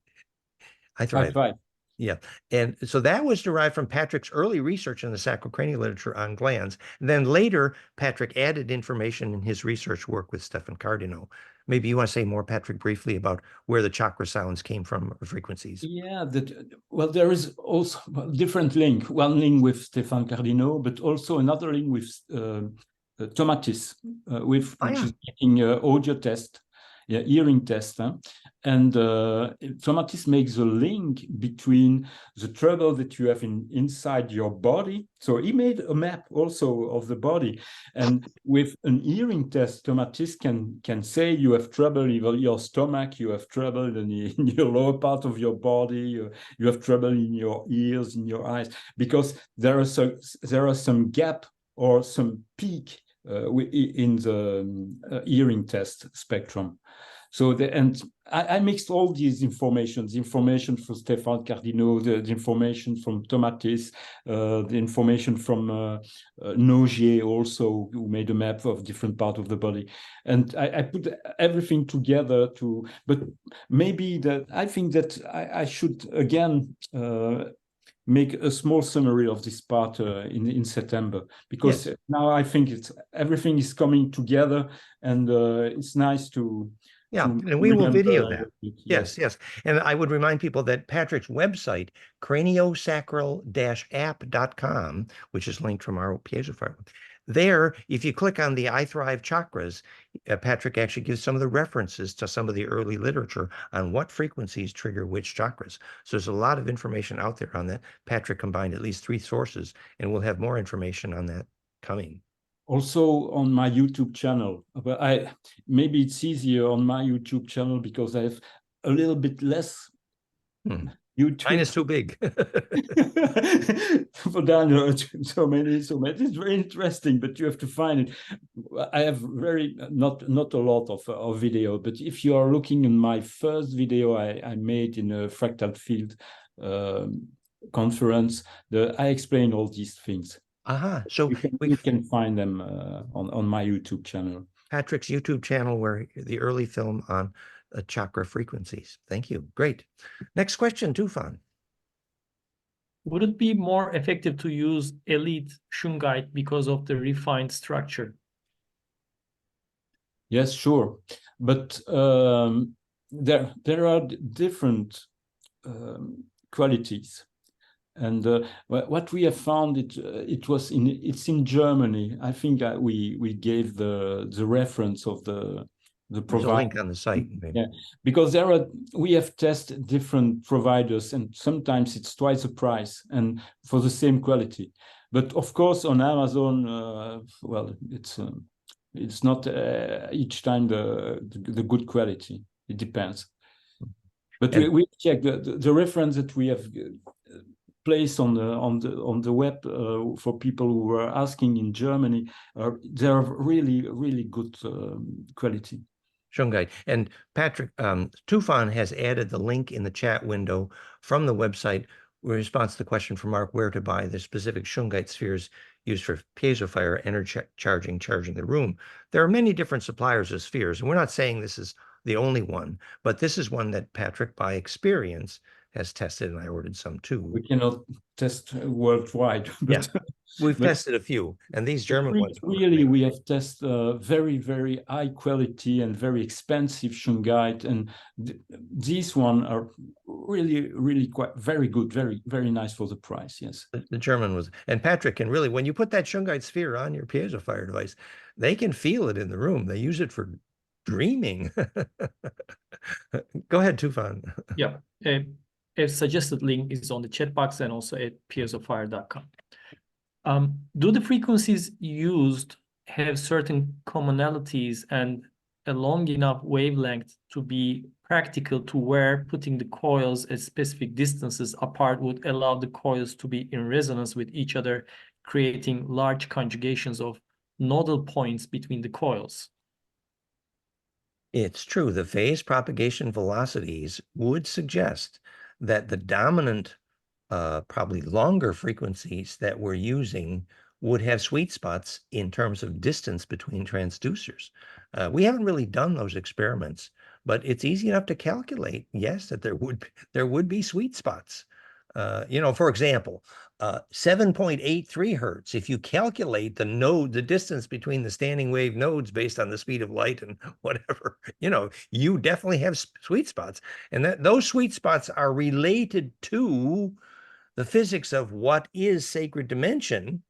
S1: I thrive. Yeah. And so that was derived from Patrick's early research in the sacrocranial literature on glands. And then later, Patrick added information in his research work with Stefan Cardinaux. Maybe you want to say more, Patrick, briefly about where the chakra sounds came from, frequencies.
S3: Yeah, well, there is also a different link. One link with Stefan Cardinaux, but also another link with Tomatis, which is making audio test. Yeah, hearing test, and Tomatis makes a link between the trouble that you have inside your body. So he made a map also of the body, and with an hearing test, Tomatis can say you have trouble in your stomach, you have trouble in your lower part of your body, you have trouble in your ears, in your eyes, because there are some gap or some peak in the hearing test spectrum. So I mixed all these information, the information from Stefan Cardinaux, the information from Tomatis, the information from Nogier also, who made a map of different parts of the body. And I put everything together but maybe I think that I should again make a small summary of this part in September, because now I think everything is coming together, and it's nice to.
S1: Yeah, and we will video that. Yes. And I would remind people that Patrick's website, craniosacral-app.com, which is linked from our piezo file. There, if you click on the I Thrive chakras, Patrick actually gives some of the references to some of the early literature on what frequencies trigger which chakras. So there's a lot of information out there on that. Patrick combined at least 3 sources, and we'll have more information on that coming.
S3: Also on my YouTube channel, but maybe it's easier on my YouTube channel because I have a little bit less YouTube.
S1: Mine is too big.
S3: For Daniel, so many. It's very interesting, but you have to find it. I have not a lot of video, but if you are looking in my first video I made in a fractal field conference, I explain all these things.
S1: So
S3: you can find them on my YouTube channel.
S1: Patrick's YouTube channel, where the early film on chakra frequencies. Thank you. Great. Next question, Tufan.
S2: Would it be more effective to use elite shungite because of the refined structure?
S3: Yes, sure. But there are different qualities. And what we have found, it's in Germany. I think we gave the reference of the provider.
S1: Link on the site. Maybe.
S3: Yeah, because we have tested different providers, and sometimes it's twice the price and for the same quality. But of course, on Amazon, well, it's not each time the good quality. It depends. But we check the reference that we have placed on the web for people who were asking in Germany. They are really good quality.
S1: Shungite. And Patrick, Tufan has added the link in the chat window from the website in response to the question from Mark where to buy the specific Shungite spheres used for piezo fire energy charging the room. There are many different suppliers of spheres, and we're not saying this is the only one, but this is one that Patrick, by experience, has tested, and I ordered some too.
S3: We cannot test worldwide, but
S1: yeah. We've tested a few, and these German ones.
S3: Really, we have tested very, very high quality and very expensive Shungite, and these one are really, really quite very good, very, very nice for the price. Yes,
S1: the German was, and Patrick can really, when you put that Shungite sphere on your piezo fire device, they can feel it in the room. They use it for dreaming. Go ahead, Tufan.
S2: Yeah, a suggested link is on the chat box and also at piezofire.com. Do the frequencies used have certain commonalities and a long enough wavelength to be practical to where putting the coils at specific distances apart would allow the coils to be in resonance with each other, creating large conjugations of nodal points between the coils?
S1: It's true. The phase propagation velocities would suggest that the dominant probably longer frequencies that we're using would have sweet spots in terms of distance between transducers. We haven't really done those experiments, but it's easy enough to calculate, yes, that there would be sweet spots. For example, 7.83 hertz, if you calculate the distance between the standing wave nodes based on the speed of light and whatever, you definitely have sweet spots. And those sweet spots are related to the physics of what is sacred dimension,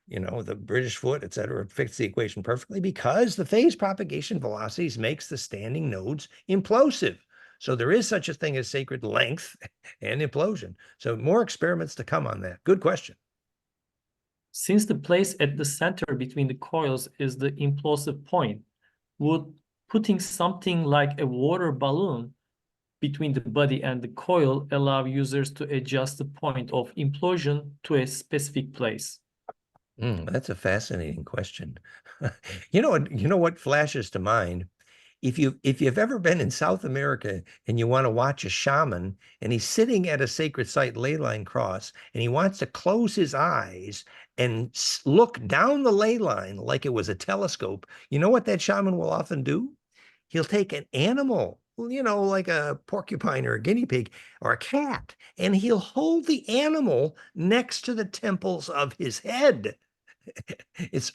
S1: the British foot, et cetera, fits the equation perfectly because the phase propagation velocities makes the standing nodes implosive. So there is such a thing as sacred length and implosion. So more experiments to come on that. Good question.
S2: Since the place at the center between the coils is the implosive point, would putting something like a water balloon between the body and the coil allow users to adjust the point of implosion to a specific place?
S1: That's a fascinating question. You know what flashes to mind? If you've ever been in South America and you want to watch a shaman and he's sitting at a sacred site ley line cross and he wants to close his eyes and look down the ley line like it was a telescope, you know what that shaman will often do? He'll take an animal, like a porcupine or a guinea pig or a cat, and he'll hold the animal next to the temples of his head. It's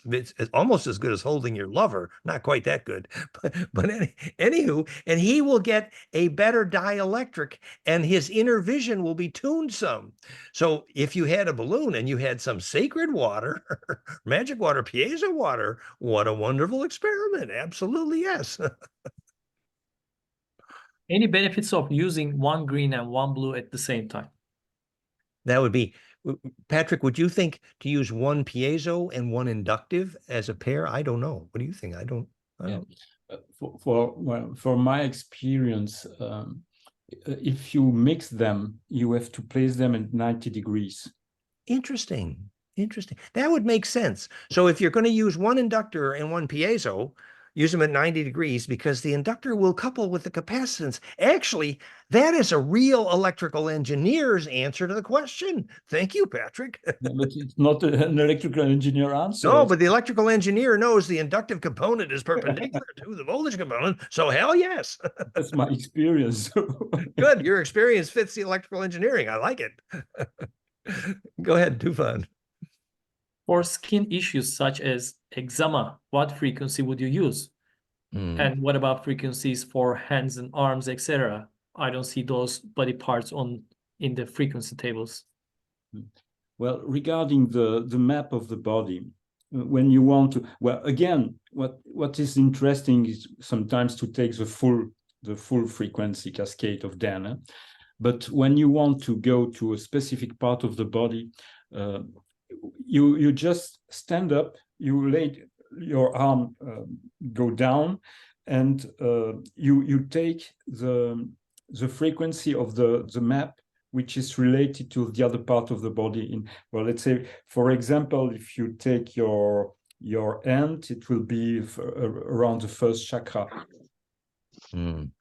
S1: almost as good as holding your lover. Not quite that good, but anywho, and he will get a better dielectric, and his inner vision will be tuned some. So if you had a balloon and you had some sacred water, magic water, piezo water, what a wonderful experiment! Absolutely, yes.
S2: Any benefits of using one green and one blue at the same time?
S1: That would be, Patrick, would you think to use one piezo and one inductive as a pair? I don't know. What do you think? I don't.
S3: For my experience, if you mix them, you have to place them at 90 degrees.
S1: Interesting. That would make sense. So if you're going to use one inductor and one piezo, use them at 90 degrees because the inductor will couple with the capacitance. Actually, that is a real electrical engineer's answer to the question. Thank you, Patrick.
S3: But it's not an electrical engineer answer.
S1: No, but the electrical engineer knows the inductive component is perpendicular to the voltage component. So hell yes.
S3: That's my experience.
S1: Good. Your experience fits the electrical engineering. I like it. Go ahead, Tufan.
S2: For skin issues such as eczema, what frequency would you use? And what about frequencies for hands and arms, etc.? I don't see those body parts in the frequency tables.
S3: Well, regarding the map of the body, when you want to, well, again, what is interesting is sometimes to take the full frequency cascade of Dana, but when you want to go to a specific part of the body, you just stand up, you lay your arm go down, and you take the frequency of the map which is related to the other part of the body. Well, let's say, for example, if you take your hand, it will be around the first chakra.
S1: Mm.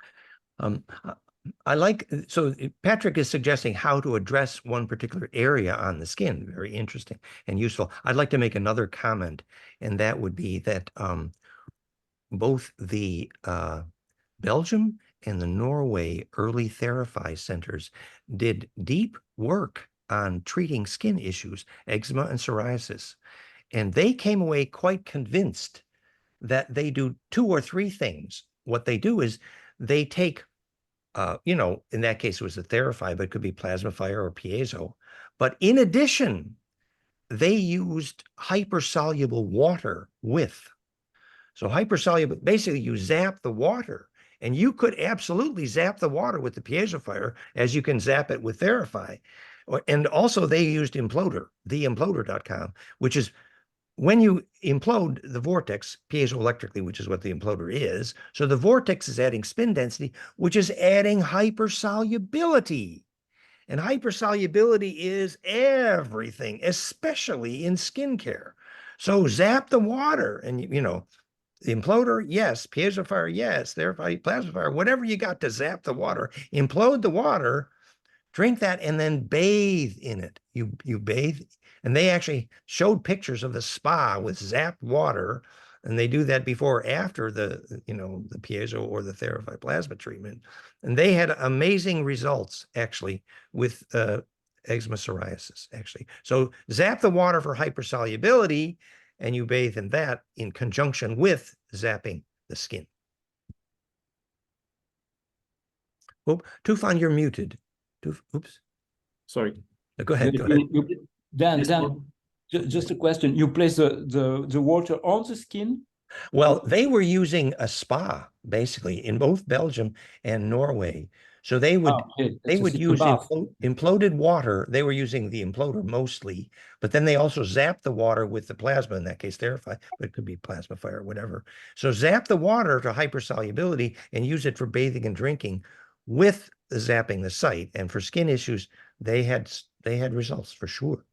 S1: I like, so Patrick is suggesting how to address one particular area on the skin. Very interesting and useful. I'd like to make another comment, and that would be that both the Belgium and the Norway early therapy centers did deep work on treating skin issues, eczema and psoriasis. And they came away quite convinced that they do 2 or 3 things. What they do is they take, in that case, it was a Therify, but it could be plasma fire or piezo. But in addition, they used hypersoluble water with. So hypersoluble, basically you zap the water, and you could absolutely zap the water with the piezo fire as you can zap it with Therify. And also they used Imploder, theimploder.com, which is when you implode the vortex piezoelectrically, which is what the imploder is. So the vortex is adding spin density, which is adding hypersolubility. And hypersolubility is everything, especially in skincare. So zap the water and, the imploder, yes. Piezo fire, yes. Therapy, plasma fire, whatever you got to zap the water, implode the water, drink that, and then bathe in it. You bathe, and they actually showed pictures of the spa with zapped water, and they do that before or after the piezo or the Therapy plasma treatment, and they had amazing results actually with eczema psoriasis actually. So zap the water for hypersolubility, and you bathe in that in conjunction with zapping the skin. Oh, Tufan, you're muted. Oops.
S2: Sorry.
S1: Go ahead. Go ahead.
S3: Dan, just a question. You place the water on the skin?
S1: Well, they were using a spa basically in both Belgium and Norway. So they would use imploded water. They were using the imploder mostly, but then they also zap the water with the plasma, in that case, Therify, but it could be plasma fire, whatever. So zap the water to hypersolubility and use it for bathing and drinking with zapping the site. And for skin issues, they had results for sure.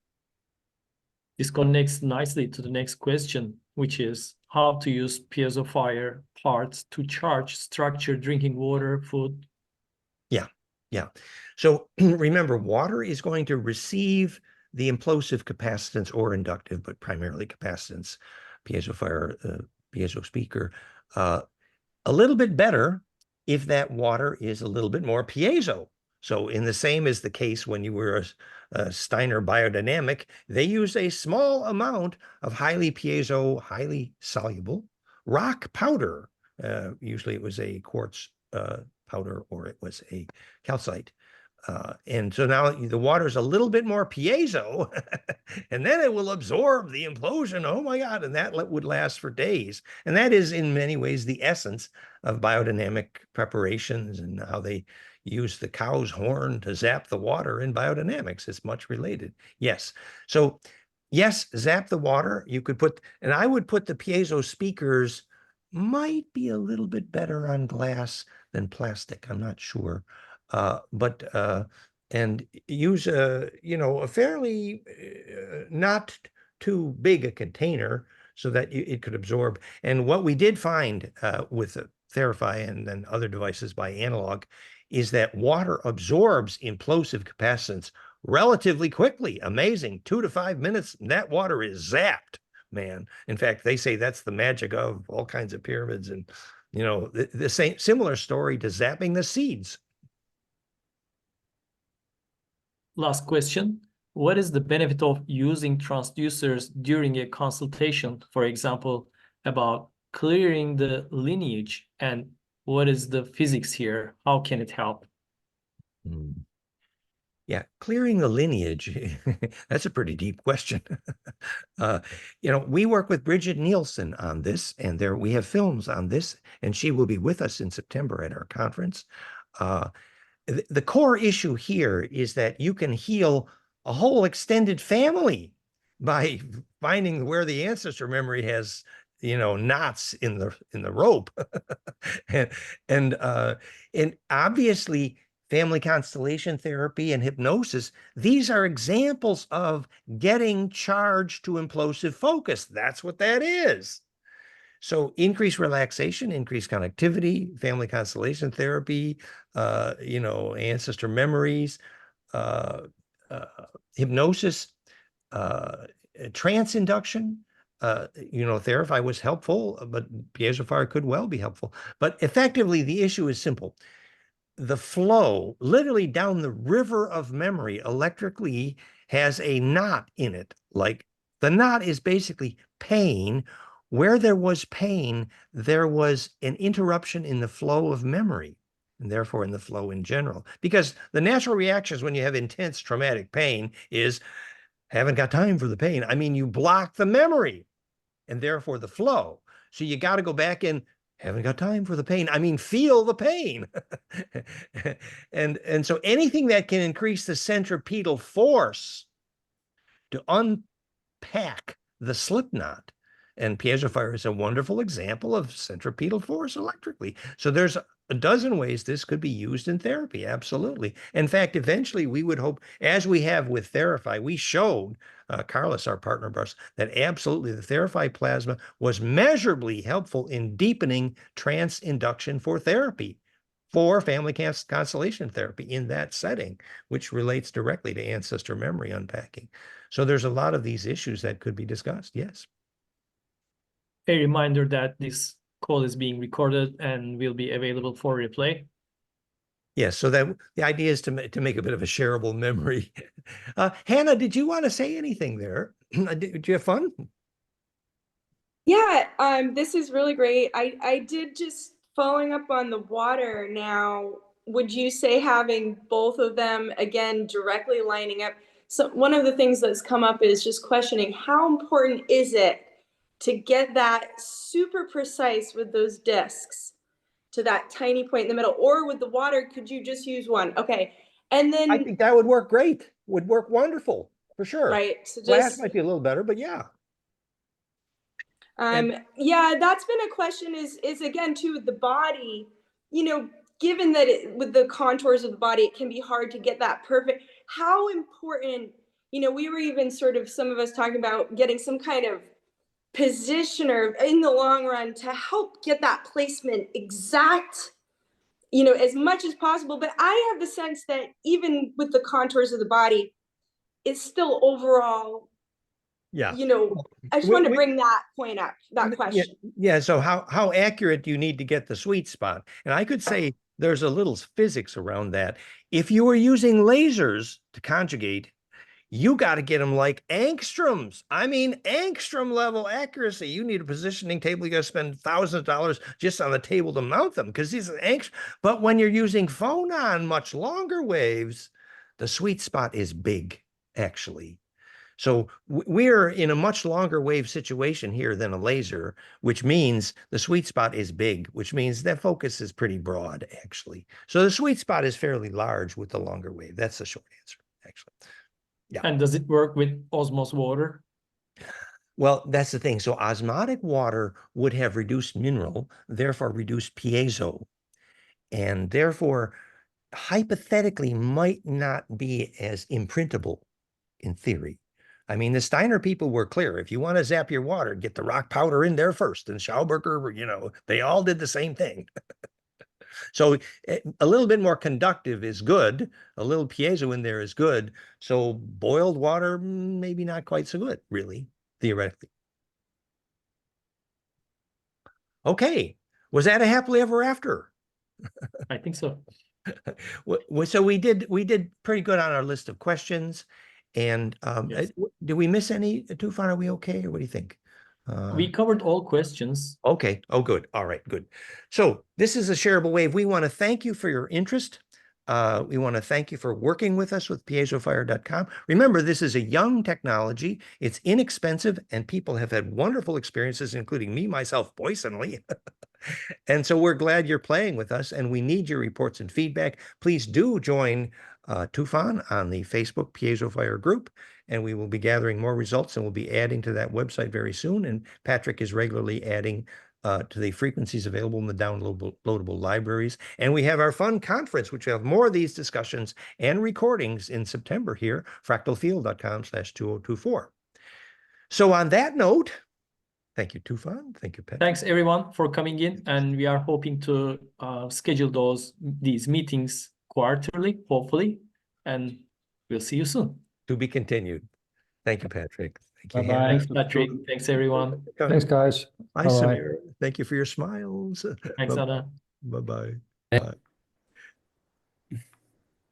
S2: This connects nicely to the next question, which is how to use piezo fire parts to charge structured drinking water, food.
S1: Yeah. So remember, water is going to receive the implosive capacitance or inductive, but primarily capacitance, piezo fire, piezo speaker, a little bit better if that water is a little bit more piezo. So in the same as the case when you were a Steiner biodynamic, they use a small amount of highly piezo, highly soluble rock powder. Usually it was a quartz powder or it was a calcite. And so now the water is a little bit more piezo, and then it will absorb the implosion. Oh my God. And that would last for days. And that is in many ways the essence of biodynamic preparations and how they use the cow's horn to zap the water in biodynamics. It's much related. Yes. So yes, zap the water. You could put, and I would put the piezo speakers might be a little bit better on glass than plastic. I'm not sure. And use a fairly not too big a container so that it could absorb. And what we did find with the Therify and then other devices by analog is that water absorbs implosive capacitance relatively quickly. Amazing. 2 to 5 minutes, and that water is zapped, man. In fact, they say that's the magic of all kinds of pyramids and the same similar story to zapping the seeds.
S2: Last question. What is the benefit of using transducers during a consultation, for example, about clearing the lineage, and what is the physics here? How can it help?
S1: Yeah, clearing the lineage, that's a pretty deep question. We work with Bridget Nielsen on this, and we have films on this, and she will be with us in September at our conference. The core issue here is that you can heal a whole extended family by finding where the ancestor memory has, knots in the rope. and obviously family constellation therapy and hypnosis, these are examples of getting charged to implosive focus. That's what that is. So increased relaxation, increased connectivity, family constellation therapy, ancestor memories, uh, uh, hypnosis, trance induction, Therify was helpful, but Piezofire could well be helpful. But effectively, the issue is simple. The flow, literally down the river of memory electrically, has a knot in it. Like the knot is basically pain. Where there was pain, there was an interruption in the flow of memory, and therefore in the flow in general. Because the natural reactions when you have intense traumatic pain is, haven't got time for the pain. I mean, you block the memory and therefore the flow. So you got to go back and haven't got time for the pain. I mean, feel the pain. and so anything that can increase the centripetal force to unpack the slip knot. And Piezofire is a wonderful example of centripetal force electrically. So there's a dozen ways this could be used in therapy. Absolutely. In fact, eventually we would hope, as we have with Therify, we showed Carlos, our partner of ours, that absolutely the Therify plasma was measurably helpful in deepening trance induction for therapy, for family constellation therapy in that setting, which relates directly to ancestor memory unpacking. So there's a lot of these issues that could be discussed. Yes.
S2: A reminder that this call is being recorded and will be available for replay.
S1: Yes, so that the idea is to make a bit of a shareable memory. Hannah, did you want to say anything there? Did you have fun?
S4: Yeah, this is really great. I did just following up on the water now. Would you say having both of them again directly lining up? So one of the things that's come up is just questioning how important is it to get that super precise with those discs to that tiny point in the middle, or with the water, could you just use one? Okay. And then
S1: I think that would work great. Would work wonderful for sure.
S4: right. So
S1: Glass
S4: just
S1: might be a little better, but yeah.
S4: yeah, that's been a question is again too with the body, given that with the contours of the body, it can be hard to get that perfect. How important, we were even sort of some of us talking about getting some kind of positioner in the long run to help get that placement exact, as much as possible. But I have the sense that even with the contours of the body, it's still overall,
S1: Yeah.
S4: I just want to bring that point up, that question.
S1: Yeah. So how accurate do you need to get the sweet spot? And I could say there's a little physics around that. If you were using lasers to conjugate, you got to get them like angstroms. I mean, angstrom level accuracy. You need a positioning table. You got to spend thousands of dollars just on the table to mount them because these are angstrom. But when you're using phonon, much longer waves, the sweet spot is big, actually. So we're in a much longer wave situation here than a laser, which means the sweet spot is big, which means that focus is pretty broad, actually. So the sweet spot is fairly large with the longer wave. That's the short answer, actually. Yeah.
S2: And does it work with osmosis water?
S1: Well, that's the thing. So osmotic water would have reduced mineral, therefore reduced piezo, and therefore hypothetically might not be as imprintable in theory. I mean, the Steiner people were clear. If you want to zap your water, get the rock powder in there first. And Schauberger, they all did the same thing. So a little bit more conductive is good. A little piezo in there is good. So boiled water, maybe not quite so good, really, theoretically. Okay. Was that a happily ever after?
S2: I think so.
S1: So we did pretty good on our list of questions. And
S2: Yes.
S1: did we miss any, Tufan? Are we okay? Or what do you think?
S2: We covered all questions.
S1: Okay. Oh, good. All right, good. So this is a shareable wave. We want to thank you for your interest. We want to thank you for working with us with piezofire.com. Remember, this is a young technology. It's inexpensive, and people have had wonderful experiences, including me, myself, personally. And so we're glad you're playing with us, and we need your reports and feedback. Please do join Tufan on the Facebook Piezofire group, and we will be gathering more results, and we'll be adding to that website very soon. And Patrick is regularly adding to the frequencies available in the downloadable libraries. And we have our fun conference, which will have more of these discussions and recordings in September here, fractalfield.com/2024. So on that note, Thank you, Tufan. Thank you, Patrick.
S2: Thanks everyone for coming in, and we are hoping to schedule these meetings quarterly, hopefully, and we'll see you soon.
S1: To be continued. Thank you, Patrick. Thank you,
S3: Bye-bye.
S1: Hannah.
S2: Thanks, Patrick. Thanks, everyone.
S5: Thanks, guys.
S1: Bye,
S5: Bye-bye.
S1: Samir. Thank you for your smiles.
S2: Thanks, Ada.
S1: Bye-bye.
S5: Yeah.
S1: Bye.